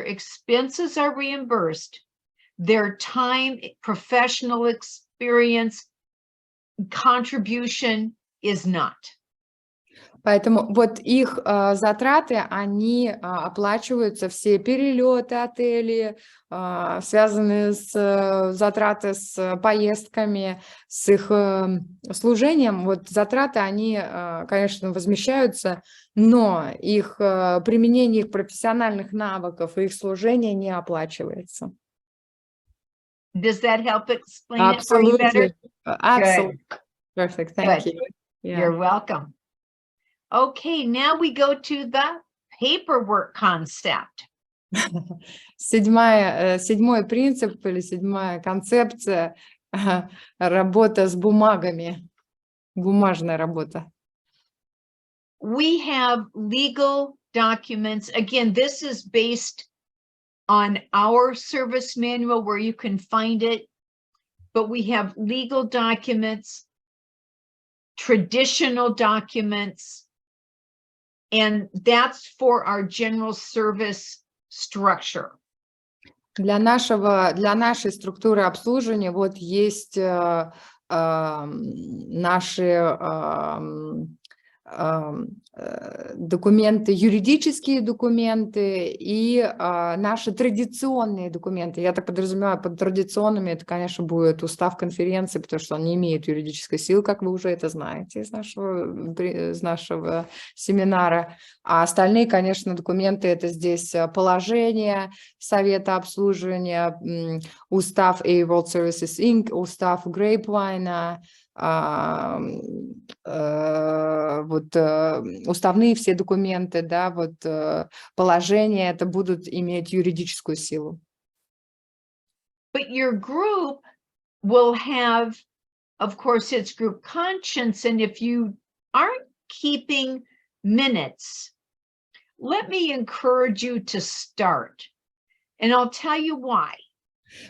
expenses are reimbursed. Their time, professional experience, contribution is not. Поэтому вот их затраты, они оплачиваются, все перелеты, отели, связанные с затраты с поездками, с их служением. Вот затраты, они, конечно, возмещаются, но их применение их профессиональных навыков и их служение не оплачивается. Does that help explain it for you better? Absolutely. Perfect. Thank you. Yeah. You're welcome. Okay, now we go to the paperwork concept. Седьмой принцип или седьмая концепция – работа с бумагами, бумажная работа. We have legal documents. Again, this is based on our service manual where you can find it, but we have legal documents, traditional documents, and that's for our general service structure. Для нашей структуры обслуживания вот есть наши документы, юридические документы и наши традиционные документы. Я так подразумеваю, под традиционными это, конечно, будет устав конференции, потому что он не имеет юридической силы, как вы уже это знаете из нашего семинара. А остальные, конечно, документы, это здесь положение Совета обслуживания, устав World Services Inc., устав Grapevine, вот уставные все документы, да, вот положения, это будут иметь юридическую силу. But your group will have, of course, its group conscience, and if you aren't keeping minutes, let me encourage you to start, and I'll tell you why.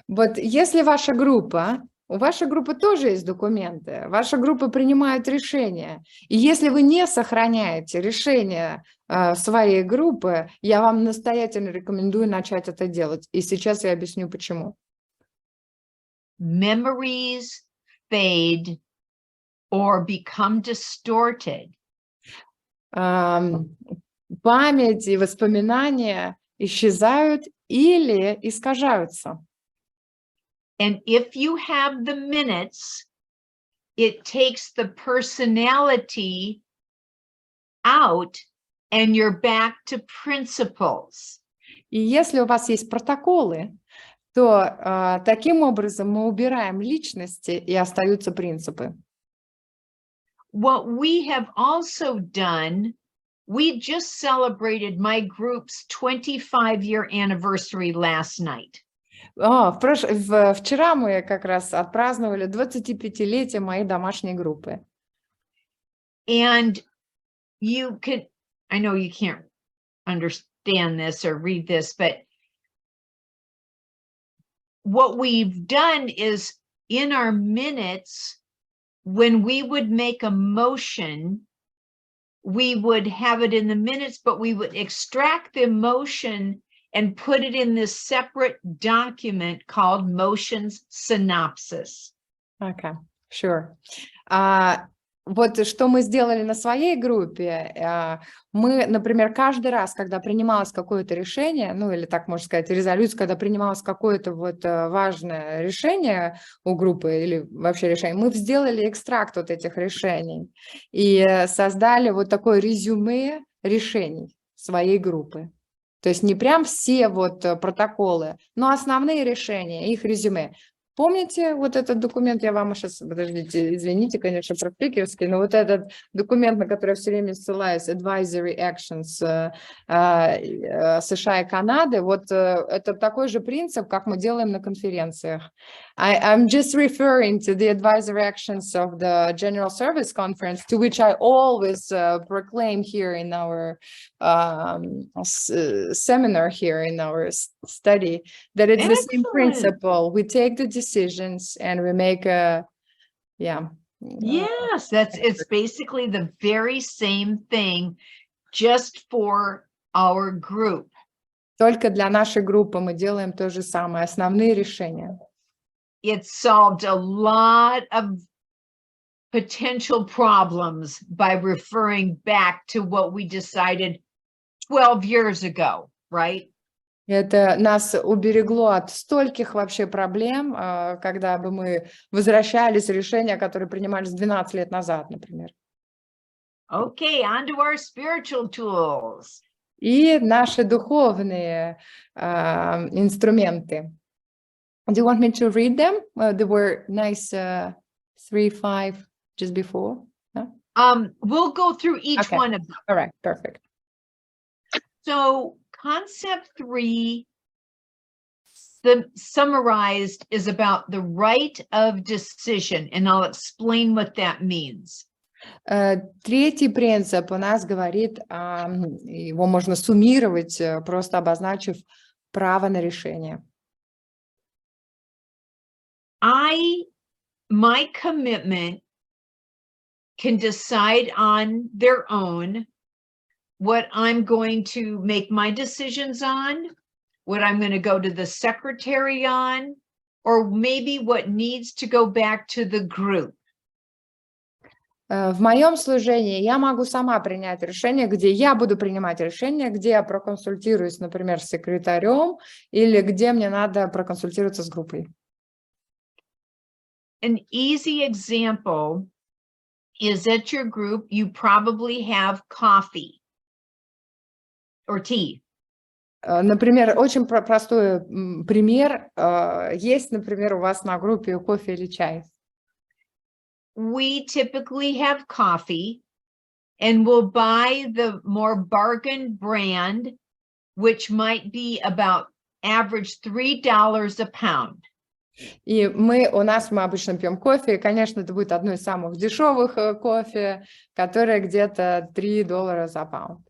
Вот если ваша группа, у вашей группы тоже есть документы, ваша группа принимает решения. И если вы не сохраняете решения своей группы, я вам настоятельно рекомендую начать это делать. И сейчас я объясню, почему. Memories fade or become distorted. Память и воспоминания исчезают или искажаются. And if you have the minutes, it takes the personality out and you're back to principles. И если у вас есть протоколы, то таким образом мы убираем личности и остаются принципы. What we have also done, we just celebrated my group's 25-year anniversary last night. Вчера мы как раз отпраздновали 25-летие моей домашней группы. And you can, I know you can't understand this or read this, but what we've done is in our minutes, when we would make a motion we would have it in the minutes, but we would extract the motion and put it in this separate document called motions synopsis. Okay, sure. Вот что мы сделали на своей группе. Мы, например, каждый раз, когда принималось какое-то решение, ну или так можно сказать, резолюция, когда принималось какое-то вот важное решение у группы или вообще решение, мы сделали экстракт вот этих решений и создали вот такое резюме решений своей группы. То есть не прям все вот протоколы, но основные решения, их резюме. Помните вот этот документ, я вам сейчас, подождите, извините, конечно, про спикерский, но вот этот документ, на который я все время ссылаюсь, Advisory Actions США и Канады, вот это такой же принцип, как мы делаем на конференциях. I'm just referring to the advisory actions of the General Service Conference, to which I always proclaim here in our seminar here in our study, that it's the same principle. We take the decisions and we make a, Yes, it's basically the very same thing, just for our group. Только для нашей группы мы делаем то же самое, основные решения. It solved a lot of potential problems by referring back to what we decided 12 years ago, right? Это нас уберегло от стольких вообще проблем, когда бы мы возвращались решения, которые принимались 12 лет назад, например. Okay, on to our spiritual tools. И наши духовные инструменты. Do you want me to read them? They were nice 3, 5 just before. No? We'll go through each one of them. All right, perfect. So concept 3, summarized, is about the right of decision, and I'll explain what that means. Третий принцип у нас говорит, его можно суммировать, просто обозначив право на решение. My commitment can decide on their own what I'm going to make my decisions on, what I'm going to go to the secretary on, or maybe what needs to go back to the group. В моем служении я могу сама принять решение, где я буду принимать решение, где я проконсультируюсь, например, с секретарем, или где мне надо проконсультироваться с группой. An easy example is at your group, you probably have coffee or tea. Например, очень простой пример. Есть, например, у вас на группе кофе или чай. We typically have coffee, and we'll buy the more bargain brand, which might be about average $3 a pound. И мы обычно пьем кофе, и, конечно, это будет одно из самых дешевых кофе, которое где-то $3 за паунд.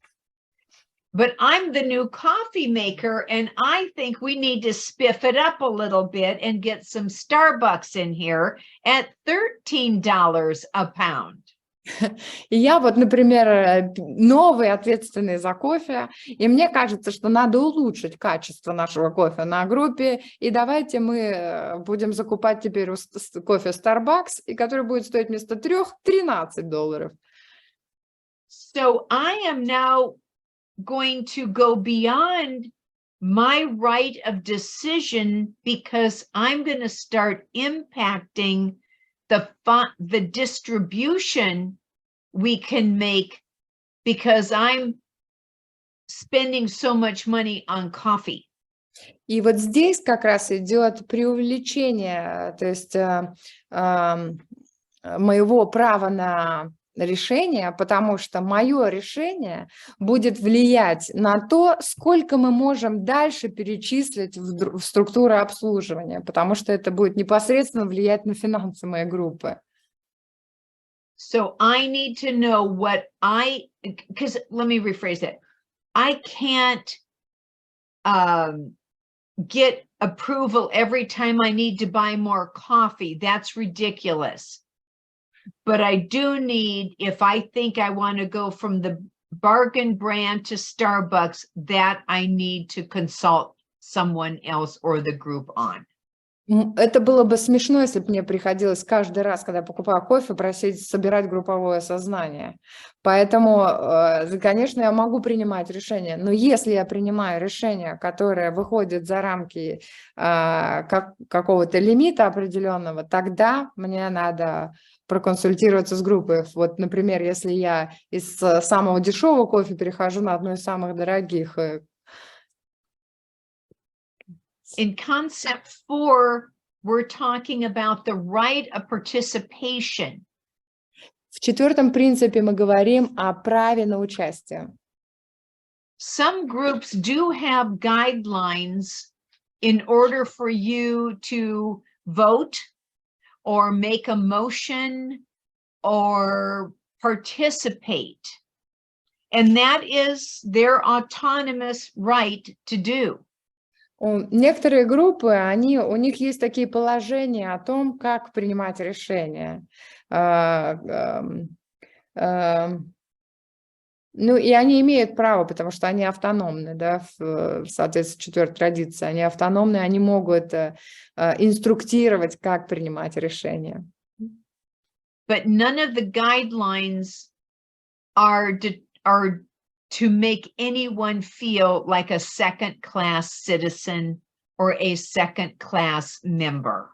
But I'm the new coffee maker, and I think we need to spiff it up a little bit and get some Starbucks in here at $13 a pound. И я вот, например, новый, ответственный за кофе, и мне кажется, что надо улучшить качество нашего кофе на группе, и давайте мы будем закупать теперь кофе Starbucks, и который будет стоить вместо $3 $13. So I am now going to go beyond my right of decision, because I'm going to start impacting the distribution we can make, because I'm spending so much money on coffee. И вот здесь как раз идет преувеличение, то есть моего права на решение, потому что мое решение будет влиять на то, сколько мы можем дальше перечислить в структуру обслуживания, потому что это будет непосредственно влиять на финансы моей группы. So I need to know because let me rephrase that. I can't get approval every time I need to buy more coffee. That's ridiculous. but I do need, if I think I want to go from the bargain brand to Starbucks, that I need to consult someone else or the group on. Это было бы смешно, если бы мне приходилось каждый раз, когда я покупаю кофе, просить собирать групповое сознание. Поэтому, конечно, я могу принимать решения, но если я принимаю решение, которое выходит за рамки какого-то лимита определенного, тогда мне надо проконсультироваться с группой. Вот, например, если я из самого дешевого кофе перехожу на одну из самых дорогих. In concept 4, we're talking about the right of participation. В четвертом принципе мы говорим о праве на участие. Some groups do have guidelines in order for you to vote or make a motion or participate. And that is their autonomous right to do. Некоторые группы, у них есть такие положения о том, как принимать решения. Ну, и они имеют право, потому что они автономны, да, в соответствии с четвертой традицией. Они автономны, они могут инструктировать, как принимать решения. But none of the guidelines are to make anyone feel like a second-class citizen or a second-class member.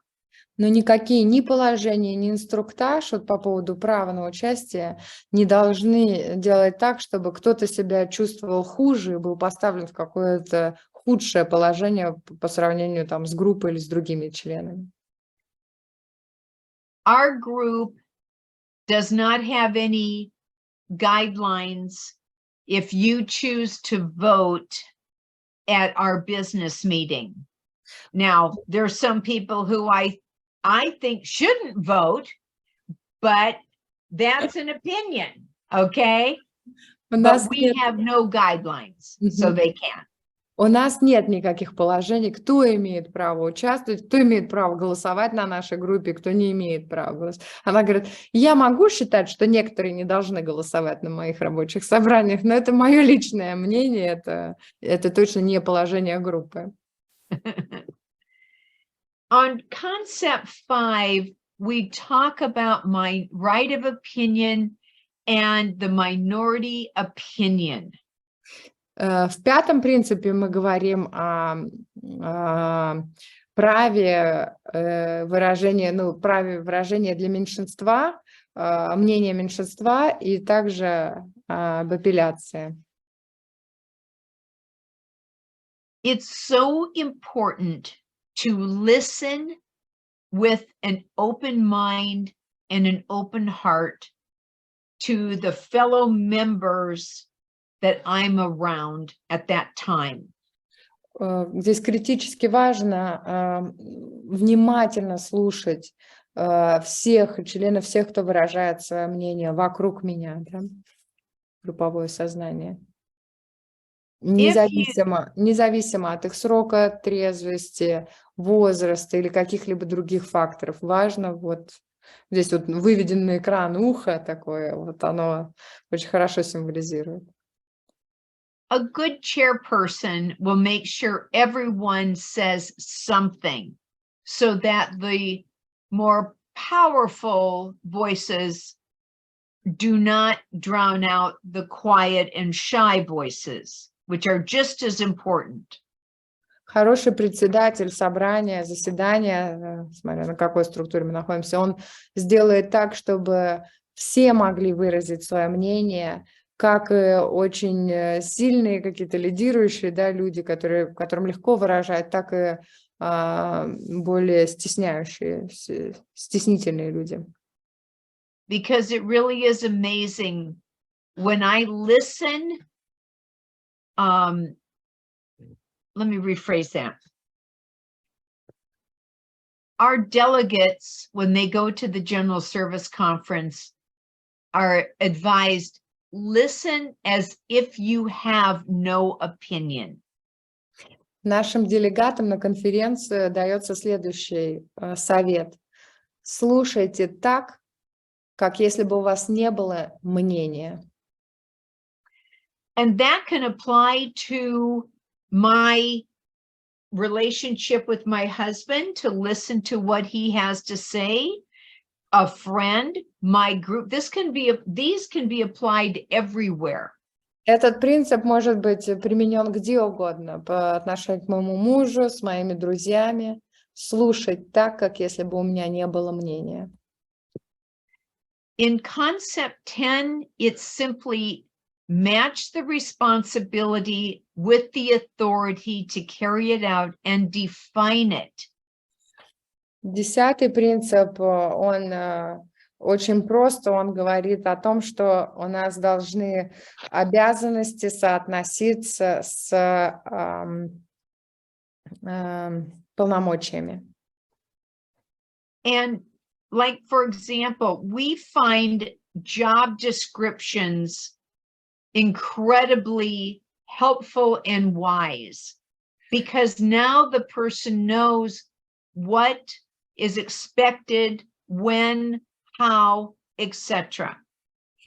Но никакие ни положения, ни инструктаж вот по поводу права на участие не должны делать так, чтобы кто-то себя чувствовал хуже и был поставлен в какое-то худшее положение по сравнению там, с группой или с другими членами. Our group does not have any guidelines if you choose to vote at our business meeting. Now, there are some people who I think shouldn't vote, but that's an opinion, okay? But we have no guidelines, so they can't. У нас нет никаких положений, кто имеет право участвовать, кто имеет право голосовать на нашей группе, кто не имеет права голосовать. Она говорит, я могу считать, что некоторые не должны голосовать на моих рабочих собраниях, но это мое личное мнение, это точно не положение группы. On concept 5, we talk about my right of opinion and the minority opinion. В пятом принципе мы говорим о праве выражения для меньшинства, мнения меньшинства и также об апелляции. It's so important to listen with an open mind and an open heart to the fellow members that I'm around at that time. Здесь критически важно внимательно слушать всех членов, всех, кто выражает свое мнение вокруг меня, да? Групповое сознание. Независимо от их срока трезвости, возраста или каких-либо других факторов. Важно вот здесь вот выведен на экран ухо такое, вот оно очень хорошо символизирует. A good chairperson will make sure everyone says something so that the more powerful voices do not drown out the quiet and shy voices, which are just as important. Хороший председатель собрания, заседания, смотря на какой структуре мы находимся, он сделает так, чтобы все могли выразить свое мнение, как и очень сильные какие-то лидирующие, да, люди, которым легко выражать, так и более стеснительные люди. Because it really is amazing when I listen. Let me rephrase that. Our delegates, when they go to the General Service Conference, are advised, listen as if you have no opinion. Нашим делегатам на конференцию дается следующий совет. Слушайте так, как если бы у вас не было мнения. And that can apply to my relationship with my husband, to listen to what he has to say, a friend, my group. These can be applied everywhere. Этот принцип может быть применен где угодно, по отношению к моему мужу, с моими друзьями, слушать так, как если бы у меня не было мнения. In concept 10, it's simply match the responsibility with the authority to carry it out and define it. 10-й принцип, он очень просто, он говорит о том, что у нас должны обязанности соотноситься с полномочиями. And like, for example, we find job descriptions incredibly helpful and wise, because now the person knows what is expected, when, how, etc.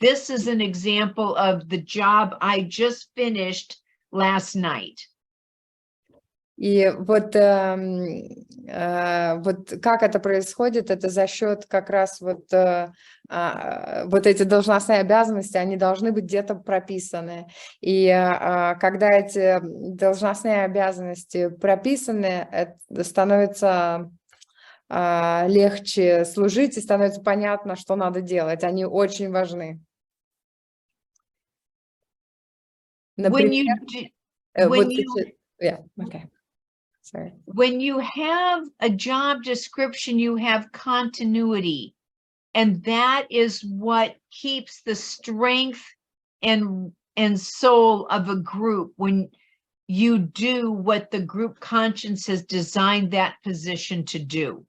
This is an example of the job I just finished last night. И вот как это происходит, это за счет как раз вот эти должностные обязанности, они должны быть где-то прописаны. И когда эти должностные обязанности прописаны, это становится легче служить и становится понятно, что надо делать. Они очень важны. Например, When you have a job description, you have continuity, and that is what keeps the strength and soul of a group when you do what the group conscience has designed that position to do.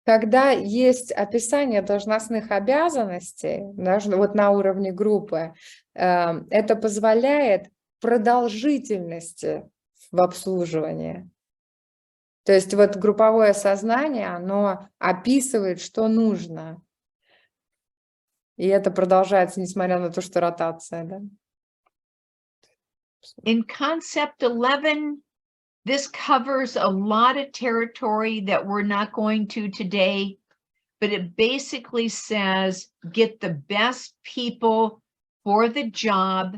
Когда есть описание должностных обязанностей, вот на уровне группы, это позволяет продолжительности в обслуживании. То есть вот групповое сознание, оно описывает, что нужно. И это продолжается, несмотря на то, что ротация, да? In concept 11, this covers a lot of territory that we're not going to today, but it basically says get the best people for the job,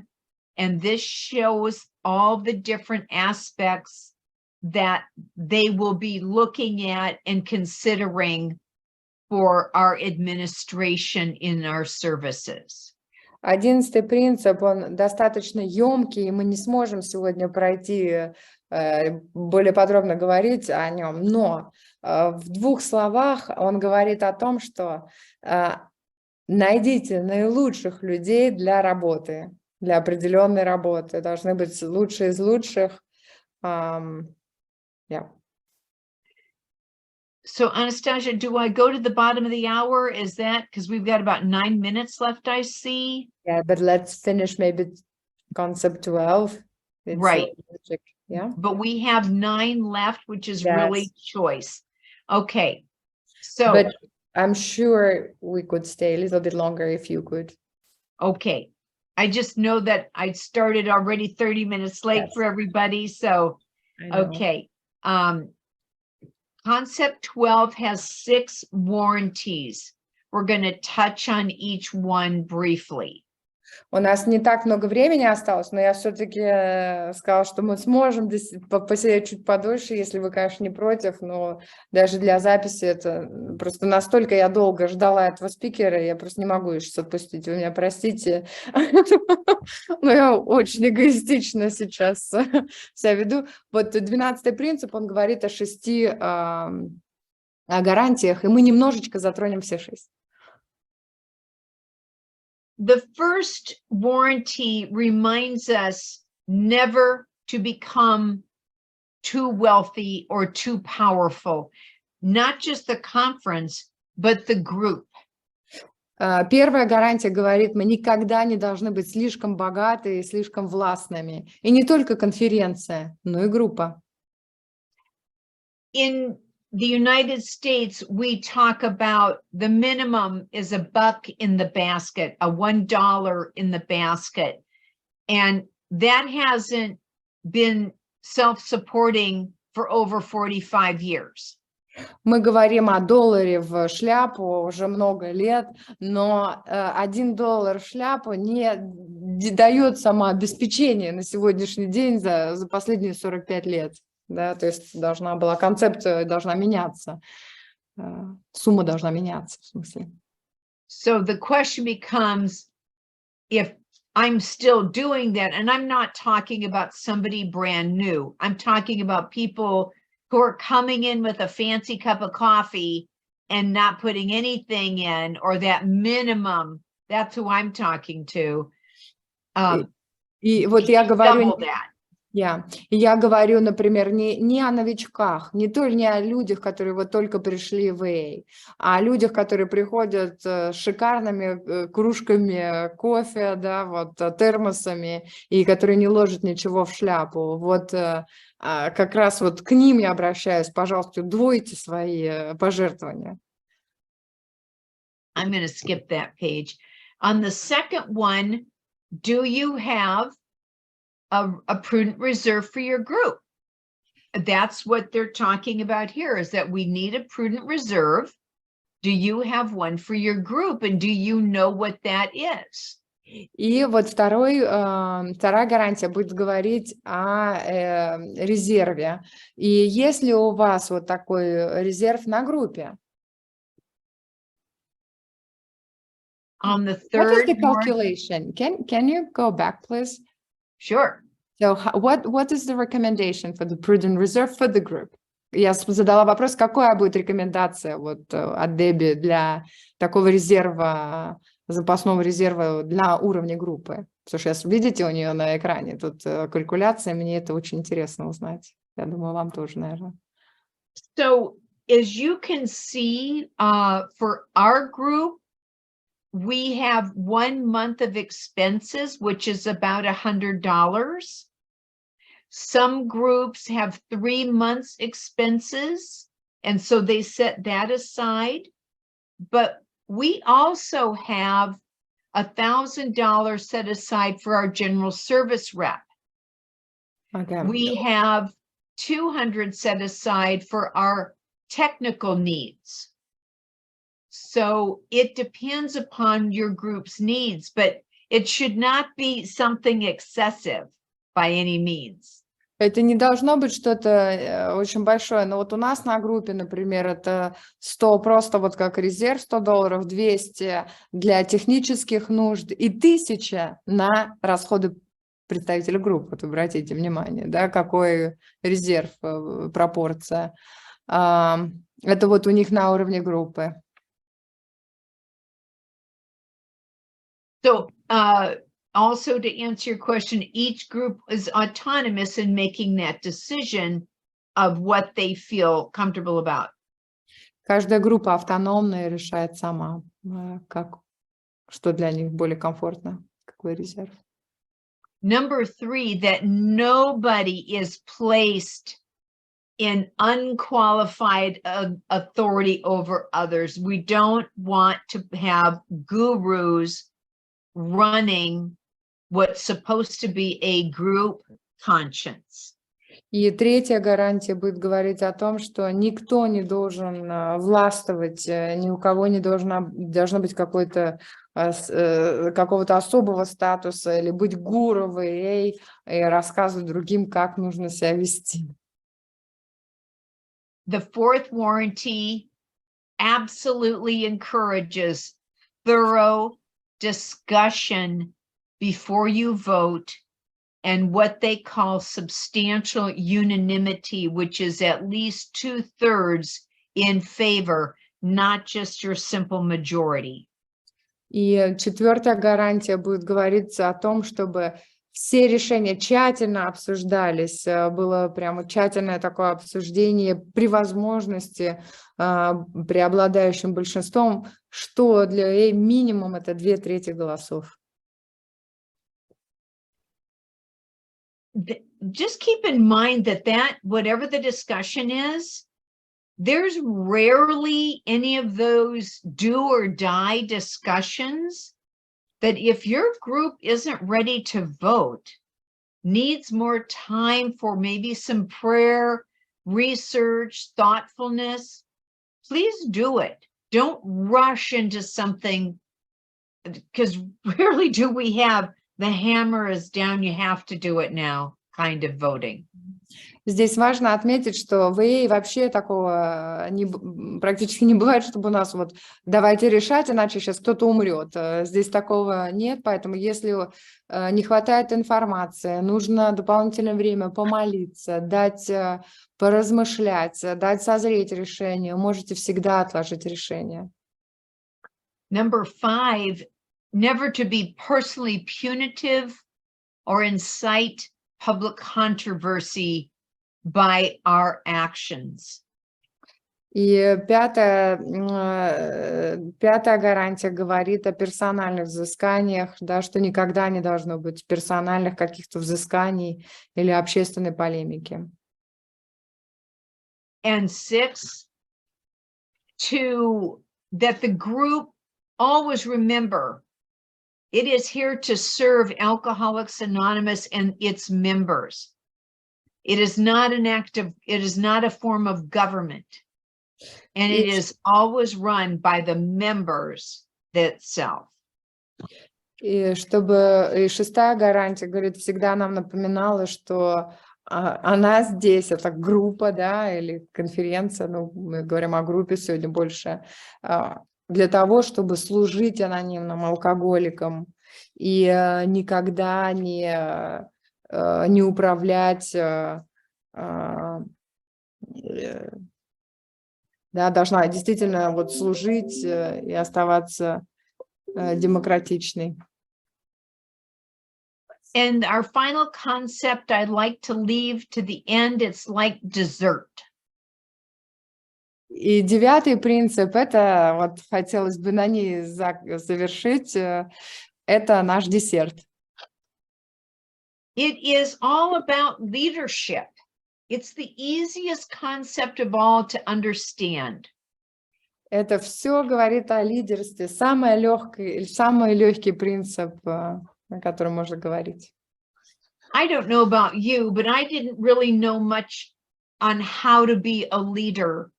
and this shows all the different aspects that they will be looking at and considering for our administration in our services. 11-й принцип, он достаточно емкий, и мы не сможем сегодня пройти, более подробно говорить о нем, но в 2 словах он говорит о том, что найдите наилучших людей для работы, для определенной работы, должны быть лучшие из лучших. So Anastasia, do I go to the bottom of the hour? Is that because we've got about 9 minutes left, I see? Yeah, but let's finish maybe concept 12. Right. Yeah. But we have 9 left, which is really choice. Okay. So. But I'm sure we could stay a little bit longer if you could. Okay. I just know that I started already 30 minutes late for everybody. So, okay. Concept 12 has 6 warranties. We're going to touch on each one briefly. У нас не так много времени осталось, но я все-таки сказала, что мы сможем посидеть чуть подольше, если вы, конечно, не против, но даже для записи это просто настолько я долго ждала этого спикера, я просто не могу его сейчас отпустить, вы меня простите, но я очень эгоистично сейчас себя веду. Вот 12-й принцип, он говорит о 6 гарантиях, и мы немножечко затронем все 6. The first warranty reminds us never to become too wealthy or too powerful, not just the conference, but the group. Первая гарантия говорит, мы никогда не должны быть слишком богаты и слишком властными. И не только конференция, но и группа. In the United States, we talk about the minimum is $1 in the basket, a $1 in the basket. And that hasn't been self-supporting for over 45 years. Мы говорим о долларе в шляпу уже много лет, но $1 в шляпу не дает самообеспечение на сегодняшний день за последние 45 лет. Да, то есть концепция должна меняться, сумма должна меняться, в смысле. So the question becomes, if I'm still doing that, and I'm not talking about somebody brand new, I'm talking about people who are coming in with a fancy cup of coffee and not putting anything in, or that minimum, that's who I'm talking to. И вот я говорю... Double that. Я говорю, например, не о новичках, не о людях, которые вот только пришли в AA, а о людях, которые приходят с шикарными кружками кофе, да, вот, термосами, и которые не ложат ничего в шляпу. Вот как раз вот к ним я обращаюсь, пожалуйста, удвойте свои пожертвования. I'm going to skip that page. On the second one, do you have a prudent reserve for your group? That's what they're talking about here, is that we need a prudent reserve. Do you have one for your group? And do you know what that is? И вот вторая гарантия будет говорить о резерве. И есть ли у вас вот такой резерв на группе? On the What is third the calculation? Can you go back, please? Sure. So what is the recommendation for the prudent reserve for the group? Я задала вопрос, какая будет рекомендация вот от Дэбби для такого резерва, запасного резерва для уровня группы? Потому что сейчас видите у нее на экране тут калькуляция, мне это очень интересно узнать. Я думаю, вам тоже, наверное. So as you can see, for our group, we have 1 month of expenses, which is about $100. Some groups have 3 months expenses, and so they set that aside. But we also have $1,000 set aside for our general service rep. Okay. We have $200 set aside for our technical needs. So it depends upon your group's needs, but it should not be something excessive by any means. Это не должно быть что-то очень большое, но вот у нас на группе, например, это 100, просто вот как резерв, $100, 200 для технических нужд и 1000 на расходы представителя группы. Вот обратите внимание, да, какой резерв, пропорция. Это вот у них на уровне группы. So, also to answer your question, each group is autonomous in making that decision of what they feel comfortable about. Каждая группа автономная и решает сама, что для них более комфортно, какой резерв. Number 3, that nobody is placed in unqualified authority over others. We don't want to have gurus running what's supposed to be a group conscience. И третья гарантия будет говорить о том, что никто не должен властвовать, ни у кого не должно быть какого-то особого статуса или быть гуру в AA и рассказывать другим, как нужно себя вести. The fourth warranty absolutely encourages thorough discussion before you vote, and what they call substantial unanimity, which is at least 2/3 in favor, not just your simple majority. И четвертая гарантия будет говориться о том, чтобы все решения тщательно обсуждались, было прямо тщательное такое обсуждение при возможности, преобладающим большинством, что для AA минимум это 2/3 голосов. Just keep in mind that whatever the discussion is, there's rarely any of those do or die discussions that if your group isn't ready to vote, needs more time for maybe some prayer, research, thoughtfulness, please do it. Don't rush into something, because rarely do we have the hammer is down, you have to do it now kind of voting. Здесь важно отметить, что в ИЭ вообще такого практически не бывает, чтобы у нас вот давайте решать, иначе сейчас кто-то умрет. Здесь такого нет, поэтому если не хватает информации, нужно дополнительное время помолиться, дать поразмышлять, дать созреть решению, можете всегда отложить решение. Number 5, never to be personally punitive or incite public controversy by our actions. И пятая гарантия говорит о персональных взысканиях, да, что никогда не должно быть персональных каких-то взысканий или общественной полемики. And 6, that the group always remember it is here to serve Alcoholics Anonymous and its members. It is not it is not a form of government. And it is always run by the members itself. И шестая гарантия, говорит, всегда нам напоминала, что она здесь, это группа, да, или конференция, ну, мы говорим о группе сегодня больше, для того, чтобы служить анонимным алкоголикам и никогда не управлять, да, должна действительно вот служить и оставаться демократичной. And our final concept I'd like to leave to the end, it's like dessert. И 9-й принцип, это вот хотелось бы на ней завершить, это наш десерт. It is all about leadership. It's the easiest concept of all to understand. Это все говорит о лидерстве, самый легкий принцип, о котором можно говорить. I don't know about you, but I didn't really know much on how to be a leader.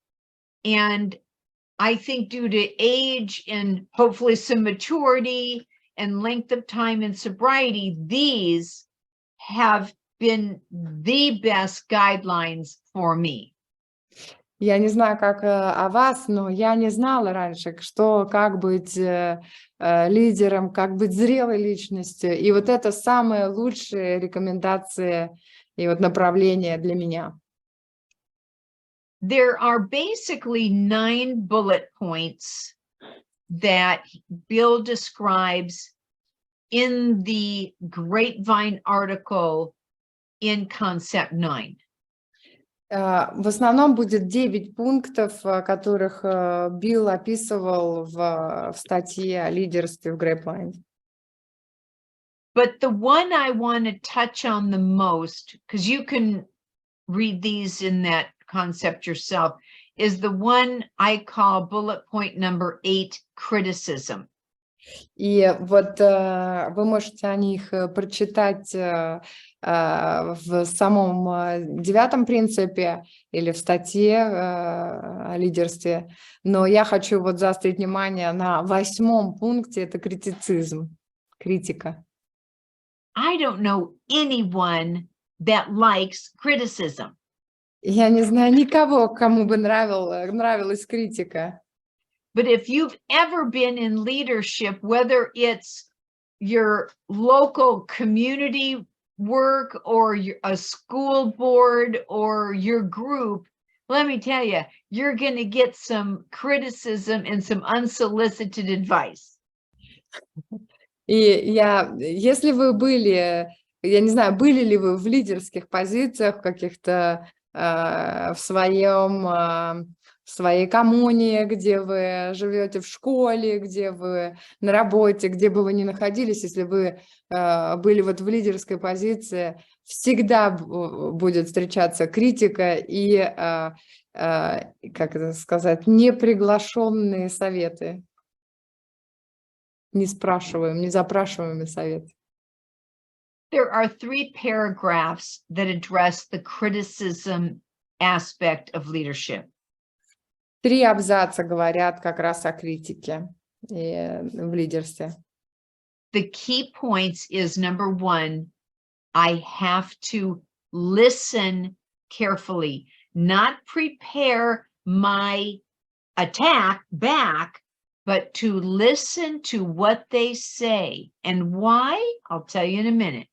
And I think due to age and hopefully some maturity and length of time in sobriety, these have been the best guidelines for me. Я не знаю, как о вас, но я не знала раньше, как быть лидером, как быть зрелой личностью. И вот это самые лучшие рекомендации и вот направления для меня. There are basically 9 bullet points that Bill describes in the Grapevine article in Concept 9. В основном будет 9 пунктов, которых Билл описывал в статье о лидерстве в Grapevine. But the one I want to touch on the most, because you can read these in that concept yourself, is the one I call bullet point number 8, criticism. И вот вы можете о них прочитать в самом 9-м принципе или в статье о лидерстве, но я хочу вот заострить внимание на 8-м пункте, это критицизм, критика. I don't know anyone that likes criticism. Я не знаю никого, кому бы нравилась критика. But if you've ever been in leadership, whether it's your local community work or a school board or your group, let me tell you, you're going to get some criticism and some unsolicited advice. И если вы были, я не знаю, были ли вы в лидерских позициях, каких-то в своей коммуне, где вы живете в школе, где вы на работе, где бы вы ни находились, если вы были вот в лидерской позиции, всегда будет встречаться критика и, как это сказать, неприглашенные советы, не запрашиваемые советы. There are 3 paragraphs that address the criticism aspect of leadership. 3 абзаца говорят как раз о критике в лидерстве. The key points is number 1, I have to listen carefully, not prepare my attack back, but to listen to what they say. And why? I'll tell you in a minute.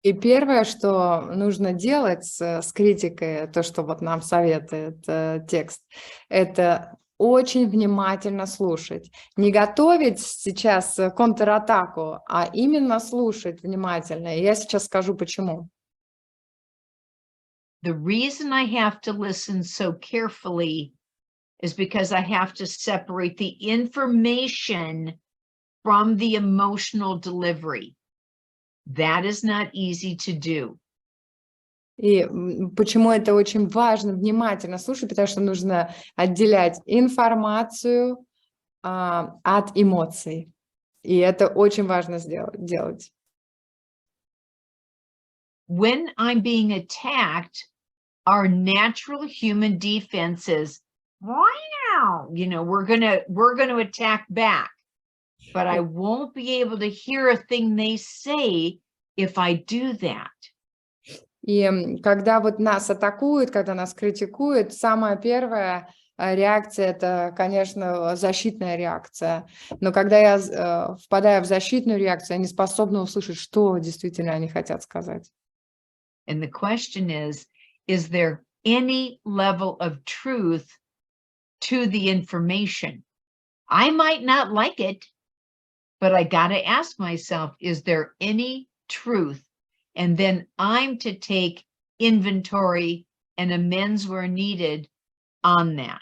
И первое, что нужно делать с критикой, то, что вот нам советует текст, это очень внимательно слушать. Не готовить сейчас контратаку, а именно слушать внимательно. И я сейчас скажу, почему. The reason I have to listen so carefully is because I have to separate the information from the emotional delivery. That is not easy to do. И почему это очень важно внимательно слушать, потому что нужно отделять информацию от эмоций. И это очень важно делать. When I'm being attacked, our natural human defense is, wow, we're gonna attack back. But I won't be able to hear a thing they say if I do that. И когда вот нас атакуют, когда нас критикуют, самая первая реакция – это, конечно, защитная реакция. Но когда я впадаю в защитную реакцию, я не способна услышать, что действительно они хотят сказать. And the question is there any level of truth to the information? I might not like it, but I got to ask myself, is there any truth? And then I'm to take inventory and amends where needed on that.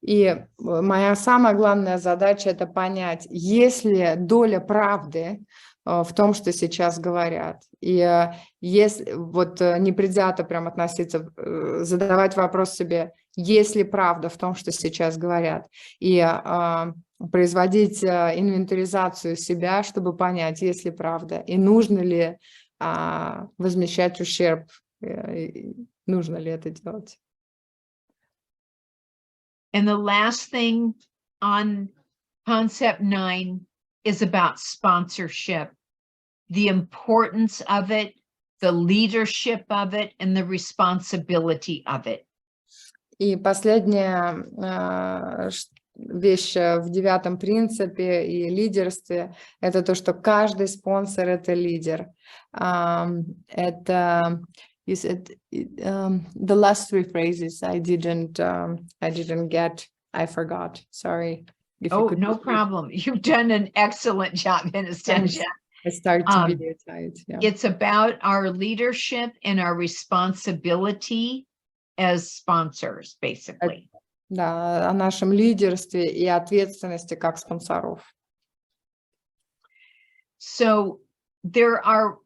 И моя самая главная задача – это понять, есть ли доля правды в том, что сейчас говорят. И если вот непредвзято прям относиться, задавать вопрос себе, есть ли правда в том, что сейчас говорят. И производить инвентаризацию себя, чтобы понять, есть ли правда, и нужно ли возмещать ущерб, нужно ли это делать. And the last thing on concept 9 is about sponsorship, the importance of it, the leadership of it, and the responsibility of it. И последняя вещь в 9 принципе и лидерстве – это то, что каждый спонсор – это лидер. Это you said the last 3 phrases I didn't get. I forgot. Sorry. Oh, no problem. You've done an excellent job, Anastasia. I start to be tired. Yeah. It's about our leadership and our responsibility as sponsors, basically. Да, о нашем лидерстве и ответственности как спонсоров. So there are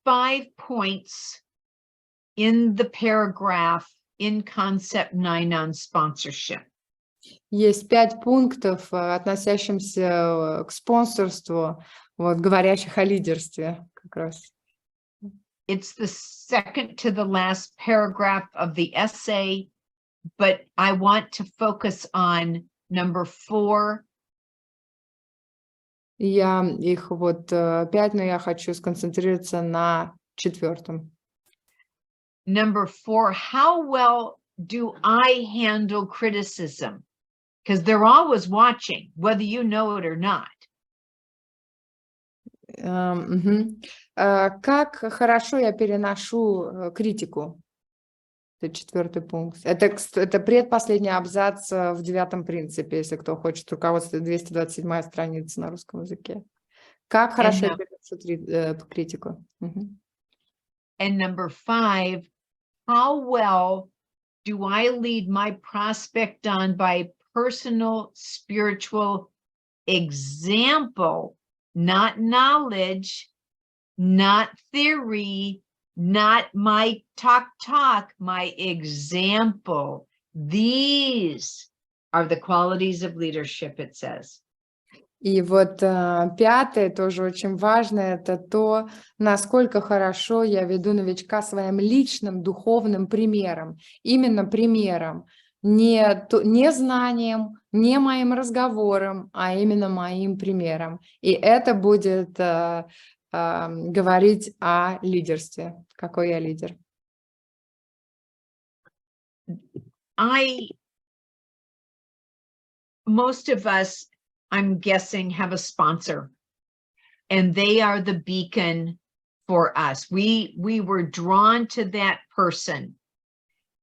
5 points in the paragraph in concept 9 on sponsorship. Есть 5 пунктов, относящихся к спонсорству, вот, говорящих о лидерстве как раз. It's the second to the last paragraph of the essay, but I want to focus on number 4. Я их вот 5, но я хочу сконцентрироваться на 4. Number 4, how well do I handle criticism? Because they're always watching, whether you know it or not. Как хорошо я переношу критику? Это 4 пункт. Это предпоследний абзац в 9 принципе, если кто хочет, руководство 227 страница на русском языке. Как хорошо я переношу критику? And number 5, how well do I lead my prospect on by personal spiritual example, not knowledge, not theory, not my talk, my example. These are the qualities of leadership, it says. И вот пятое, тоже очень важно, это то, насколько хорошо я веду новичка своим личным духовным примером. Именно примером, не знанием, не моим разговором, а именно моим примером. И это будет говорить о лидерстве. Какой я лидер. Most of us, I'm guessing, have a sponsor, and they are the beacon for us. We were drawn to that person.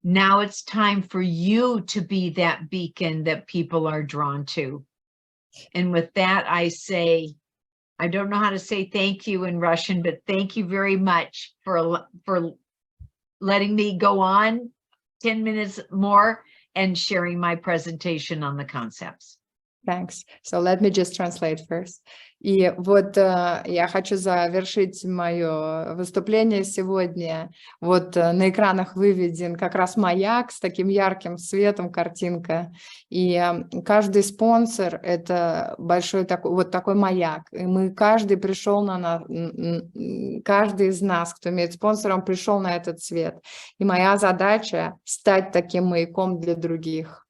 Now it's time for you to be that beacon that people are drawn to. And with that, I say, I don't know how to say thank you in Russian, but thank you very much for letting me go on 10 minutes more and sharing my presentation on the concepts. Thanks. So let me just translate first. И вот я хочу завершить мое выступление сегодня. Вот на экранах выведен как раз маяк с таким ярким светом, картинка. И каждый спонсор — это большой такой маяк. И каждый пришел каждый из нас, кто имеет спонсора, он пришел на этот свет. И моя задача — стать таким маяком для других.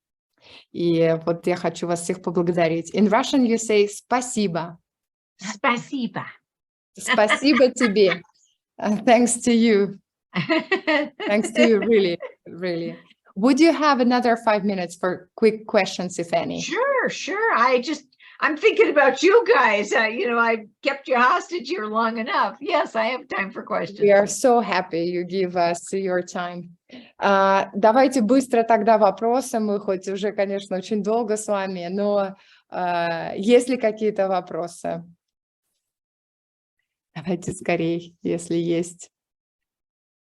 И вот я хочу вас всех поблагодарить. In Russian you say спасибо. Спасибо. Спасибо тебе. Thanks to you. Thanks to you, really, really. Would you have another 5 minutes for quick questions, if any? Sure. I'm thinking about you guys. I kept you hostage here long enough. Yes, I have time for questions. We are so happy you give us your time. Давайте быстро тогда вопросы. Мы хоть уже, конечно, очень долго с вами, но есть ли какие-то вопросы? Давайте скорее, если есть.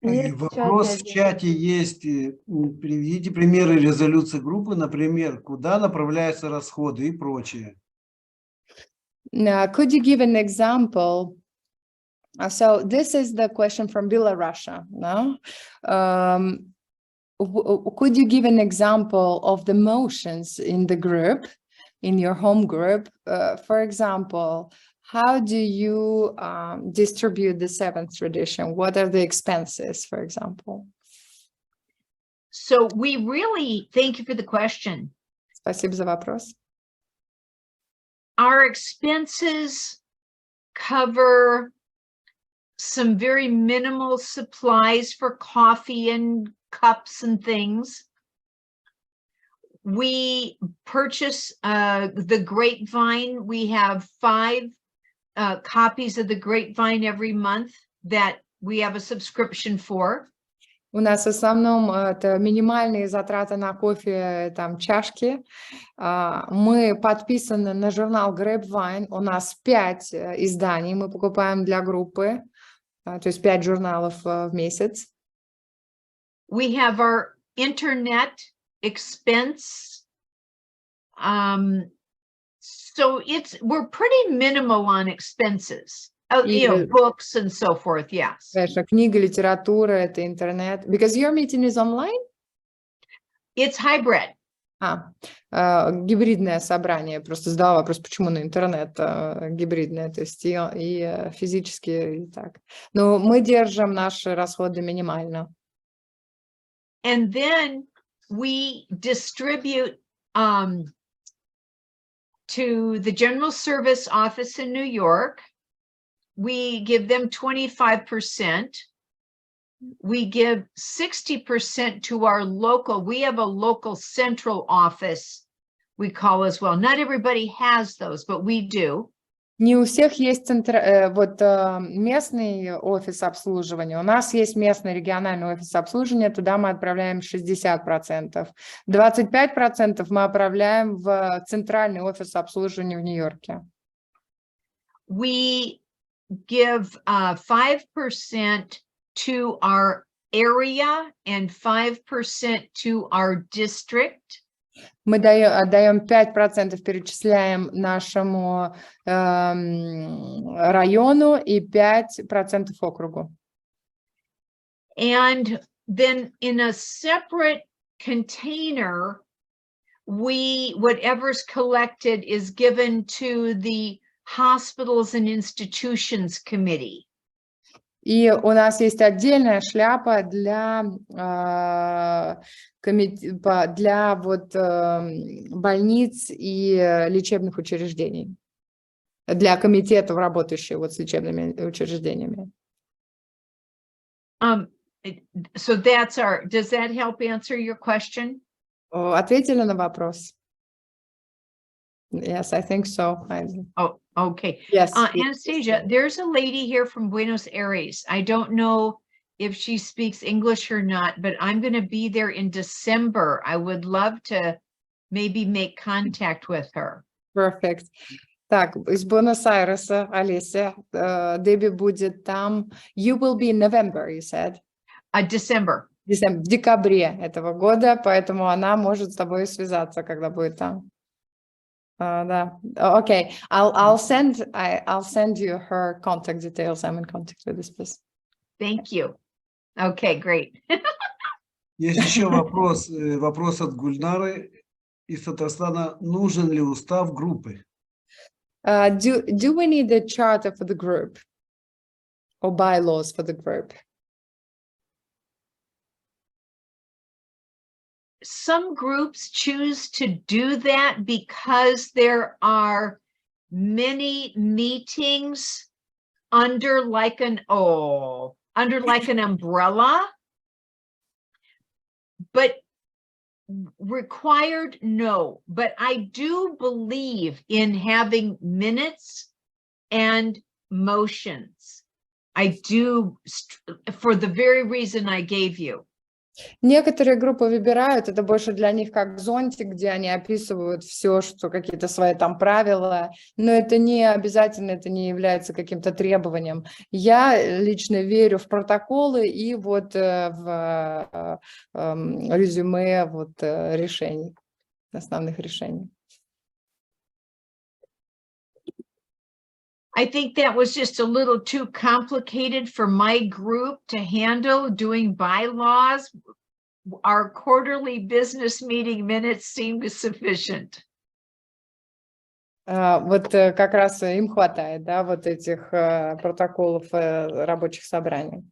Вопрос в чате есть. Приведите примеры резолюции группы, например, куда направляются расходы и прочее. Could you give an example? So this is the question from Belarus. No? Could you give an example of the motions in the group, in your home group? For example, how do you distribute the seventh tradition? What are the expenses, for example? So we really thank you for the question. Спасибо за вопрос. Our expenses cover some very minimal supplies for coffee and cups and things. We purchase the Grapevine. We have 5 copies of the Grapevine every month that we have a subscription for. У нас в основном это минимальные затраты на кофе, там, чашки. Мы подписаны на журнал Grapevine. У нас 5 изданий мы покупаем для группы, то есть 5 журналов в месяц. We have our internet expense. So we're pretty minimal on expenses. Books and so forth, yes. Конечно, книга, литература, это интернет. Because your meeting is online? It's hybrid. Гибридное собрание. Просто задала вопрос, почему на интернет гибридное, то есть и физически, и так. Но мы держим наши расходы минимально. And then we distribute to the General Service Office in New York. We give them 25%. We give 60% to our local. We have a local central office, we call as well. Not everybody has those, but we do. Не у всех есть местный офис обслуживания. У нас есть местный региональный офис обслуживания, туда мы отправляем 60%. 25% мы отправляем в центральный офис обслуживания в Нью-Йорке. We give 5% to our area and 5% to our district. Мы отдаем 5%, перечисляем нашему району и 5% округу. And then in a separate container, whatever's collected is given to the Hospitals and Institutions Committee. И у нас есть отдельная шляпа для больниц и лечебных учреждений, для комитетов, работающих вот с лечебными учреждениями. So that's does that help answer your question? Ответили на вопрос? Yes, I think so. Oh, okay. Yes. Anastasia, there's a lady here from Buenos Aires. I don't know if she speaks English or not, but I'm going to be there in December. I would love to maybe make contact with her. Perfect. Так, из Буэнос-Айреса, Олеся, Дэбби будет там. You will be in November, you said? December. В декабре этого года, поэтому она может с тобой связаться, когда будет там. Да. Okay, I'll send you her contact details. I'm in contact with this person. Thank you. Okay, great. Есть еще вопрос от Гульнары из Татарстана. Нужен ли устав группы? Do we need a charter for the group or bylaws for the group? Some groups choose to do that because there are many meetings under like an umbrella, but required, no. But I do believe in having minutes and motions. I do, for the very reason I gave you. Некоторые группы выбирают, это больше для них как зонтик, где они описывают все, что какие-то свои там правила, но это не обязательно, это не является каким-то требованием. Я лично верю в протоколы и вот в резюме вот решений, основных решений. I think that was just a little too complicated for my group to handle doing bylaws. Our quarterly business meeting minutes seemed sufficient. Вот как раз им хватает, да, вот этих протоколов рабочих собраний.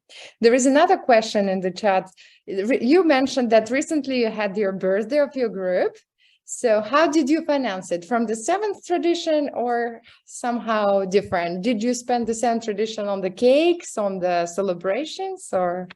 There is another question in the chat. You mentioned that recently you had your birthday of your group. So how did you finance it? From the seventh tradition or somehow different? Did you spend the same tradition on the cakes, on the celebrations, or...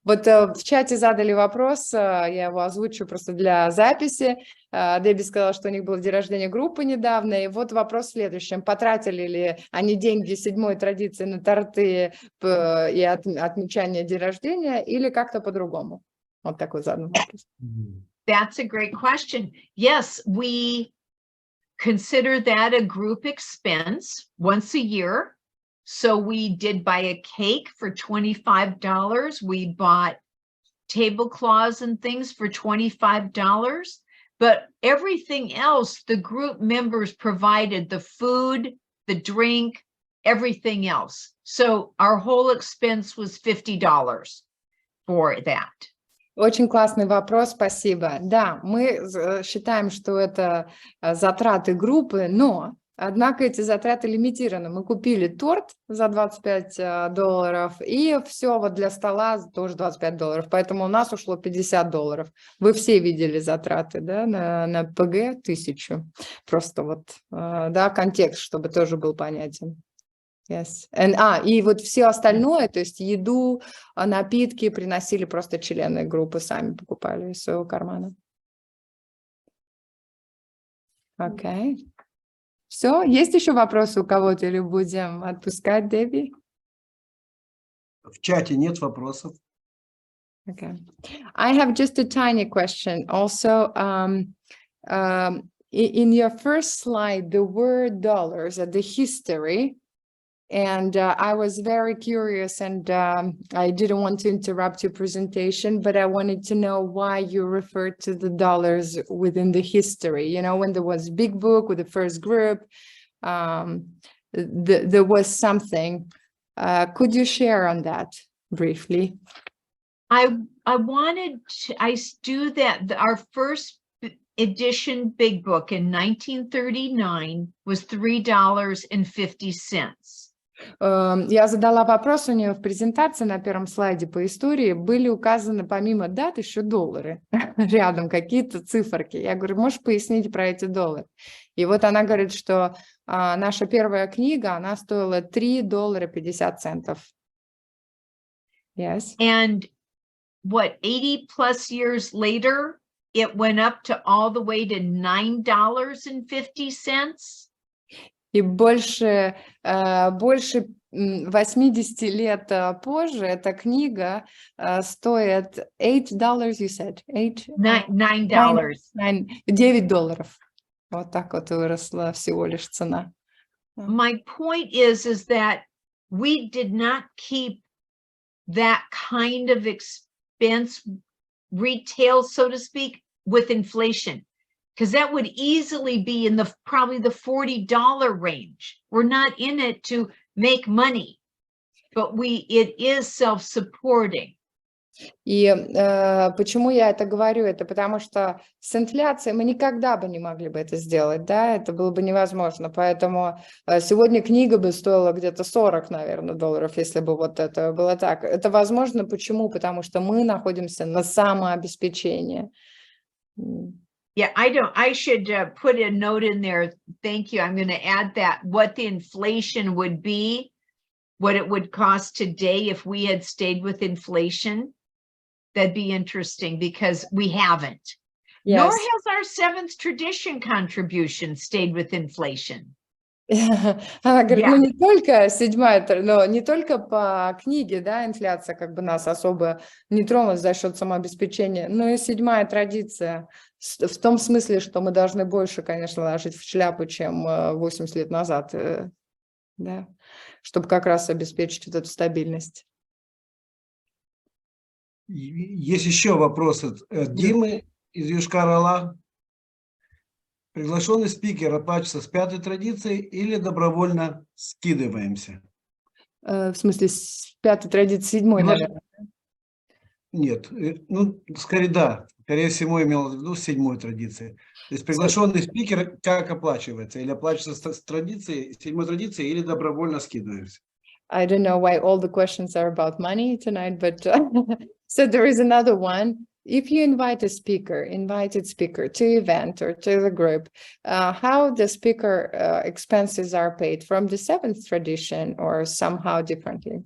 Вот в чате задали вопрос, я его озвучу просто для записи. Дэбби сказала, что у них был день рождения группы недавно, и вот вопрос в следующем. Потратили ли они деньги седьмой традиции на торты и отмечание дня рождения, или как-то по-другому? Вот такой задан вопрос. That's a great question. Yes, we consider that a group expense once a year. So we did buy a cake for $25. We bought tablecloths and things for $25. But everything else, the group members provided the food, the drink, everything else. So our whole expense was $50 for that. Очень классный вопрос, спасибо. Да, мы считаем, что это затраты группы, но, однако, эти затраты лимитированы. Мы купили торт за $25, и все вот для стола тоже $25, поэтому у нас ушло $50. Вы все видели затраты, да, на ПГ 1000. Просто вот, да, контекст, чтобы тоже был понятен. Yes. И вот все остальное, то есть еду, напитки приносили просто члены группы, сами покупали из своего кармана. Окей. Все, есть еще вопросы у кого-то или будем отпускать, Дэбби? В чате нет вопросов. Okay. I have just a tiny question. Also, in your first slide, the word dollars at the history. And I was very curious, and I didn't want to interrupt your presentation, but I wanted to know why you referred to the dollars within the history. You know, when there was Big Book with the first group, there was something. Could you share on that briefly? I wanted to, do that. Our first edition big book in 1939 was $3.50. Я задала вопрос у нее в презентации на первом слайде по истории. Были указаны помимо дат еще доллары рядом, какие-то циферки. Я говорю, можешь пояснить про эти доллары? И вот она говорит, что наша первая книга, она стоила $3.50. Yes. And what, 80 plus years later, it went up to all the way to $9.50. И больше 80 лет позже эта книга стоит $8, you said? $9. $9. Вот так вот выросла всего лишь цена. My point is that we did not keep that kind of expense retail, so to speak, with inflation. Because that would easily be in probably the $40 range. We're not in it to make money, but it is self-supporting. И почему я это говорю? Это потому что с инфляцией мы никогда бы не могли бы это сделать, да, это было бы невозможно. Поэтому сегодня книга бы стоила где-то $40, наверное, долларов, если бы вот это было так. Это возможно. Почему? Потому что мы находимся на самообеспечении. Yeah, I should put a note in there. Thank you. I'm going to add that what the inflation would be, what it would cost today if we had stayed with inflation. That'd be interesting because we haven't. Yes. Nor has our seventh tradition contribution stayed with inflation. Она говорит, ну не только седьмая, но не только по книге, да, инфляция как бы нас особо не тронула за счет самообеспечения, но и седьмая традиция в том смысле, что мы должны больше, конечно, ложить в шляпу, чем 80 лет назад, да, чтобы как раз обеспечить вот эту стабильность. Есть еще вопрос от Димы из Йошкар-Ола. Приглашенный спикер оплачивается с пятой традицией или добровольно скидываемся? В смысле, с пятой традиции, седьмой, наверное? Нет, ну, скорее, да. Скорее всего, имел в виду с седьмой традиции. То есть приглашенный спикер как оплачивается? Или оплачивается с традицией, седьмой традицией, или добровольно скидываемся? I don't know why all the questions are about money tonight, but so there is another one. If you invite a invited speaker to event or to the group, how the speaker expenses are paid from the seventh tradition or somehow differently?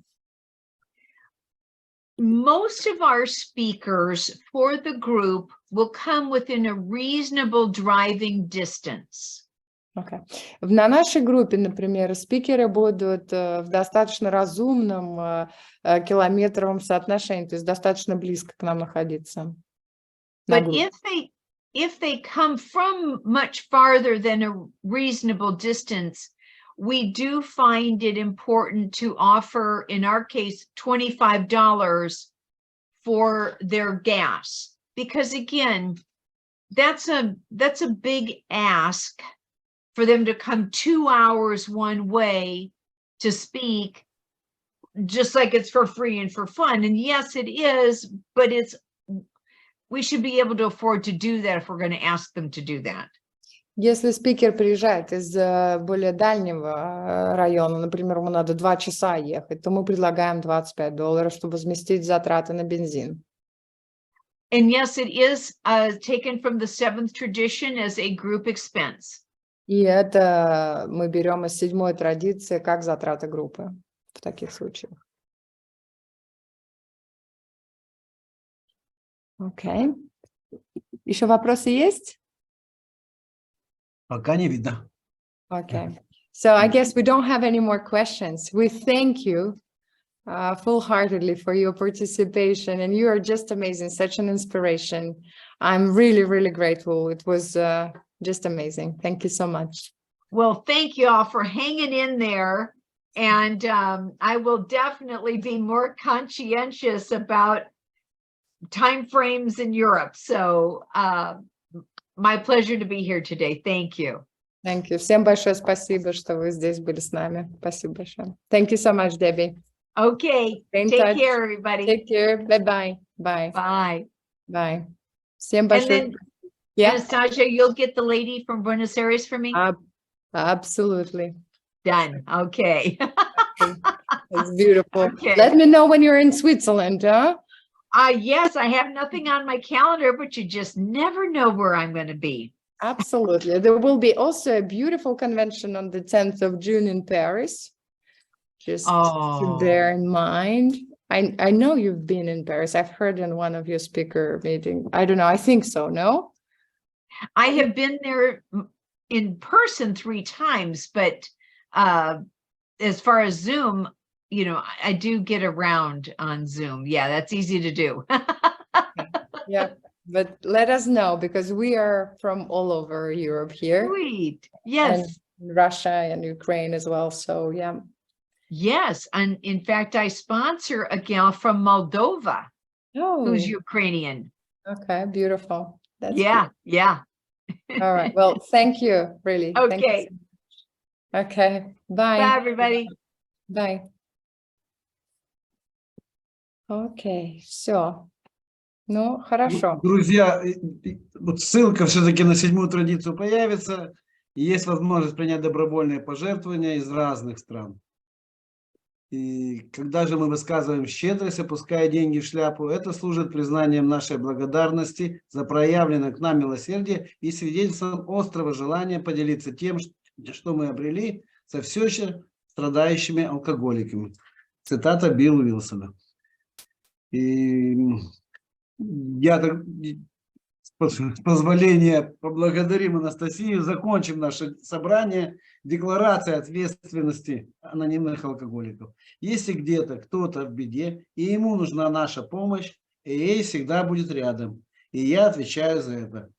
Most of our speakers for the group will come within a reasonable driving distance. Okay. На нашей группе, например, спикеры будут в достаточно разумном километровом соотношении, то есть достаточно близко к нам находиться. But if they come from much farther than a reasonable distance, we do find it important to offer, in our case, $25 for their gas, because again, that's a big ask for them to come 2 hours one way to speak, just like it's for free and for fun. And yes, it is, but we should be able to afford to do that if we're going to ask them to do that. Если спикер приезжает из более дальнего района, например, ему надо 2 часа ехать, то мы предлагаем $25, чтобы возместить затраты на бензин. And yes, it is taken from the seventh tradition as a group expense. И это мы берем из седьмой традиции как затраты группы в таких случаях. Окей. Еще вопросы есть? Пока не видно. Okay. So I guess we don't have any more questions. We thank you full-heartedly for your participation, and you are just amazing, such an inspiration. I'm really, really grateful. It was just amazing. Thank you so much. Well, thank you all for hanging in there. And I will definitely be more conscientious about timeframes in Europe. So my pleasure to be here today. Thank you. Thank you. Всем большое спасибо, что вы здесь были с нами. Спасибо большое. Thank you so much, Debbie. Okay. Stay in Take touch. care, everybody. Take care. Bye-bye. Bye. Bye. Bye. Всем And большое. then, Yeah, Anastasia, you'll get the lady from Buenos Aires for me? absolutely. Done. Okay. It's beautiful. Okay. Let me know when you're in Switzerland, huh? Yes, I have nothing on my calendar, but you just never know where I'm going to be. Absolutely. There will be also a beautiful convention on the 10th of June in Paris. Just to bear in mind. I know you've been in Paris. I've heard in one of your speaker meetings. I don't know. I think so. No? I have been there in person 3 times, but as far as Zoom, you know, I do get around on Zoom. Yeah, that's easy to do. Yeah, but let us know because we are from all over Europe here. Sweet. Yes. And Russia and Ukraine as well. So yeah. Yes. And in fact, I sponsor a gal from Moldova who's Oh, Ukrainian. okay, beautiful. That's Yeah, yeah. all right. Well, thank you, really. Thank you Okay. so much. Okay, bye. Bye, everybody. Bye. Окей, все. Ну, хорошо. Друзья, вот ссылка все-таки на 7-ю традицию появится. И есть возможность принять добровольные пожертвования из разных стран. И когда же мы высказываем щедрость, опуская деньги в шляпу, это служит признанием нашей благодарности за проявленное к нам милосердие и свидетельством острого желания поделиться тем, что мы обрели со все еще страдающими алкоголиками. Цитата Билла Уилсона. И я, с позволения, поблагодарим Анастасию, закончим наше собрание декларацией ответственности анонимных алкоголиков. Если где-то кто-то в беде, и ему нужна наша помощь, ей всегда будет рядом. И я отвечаю за это.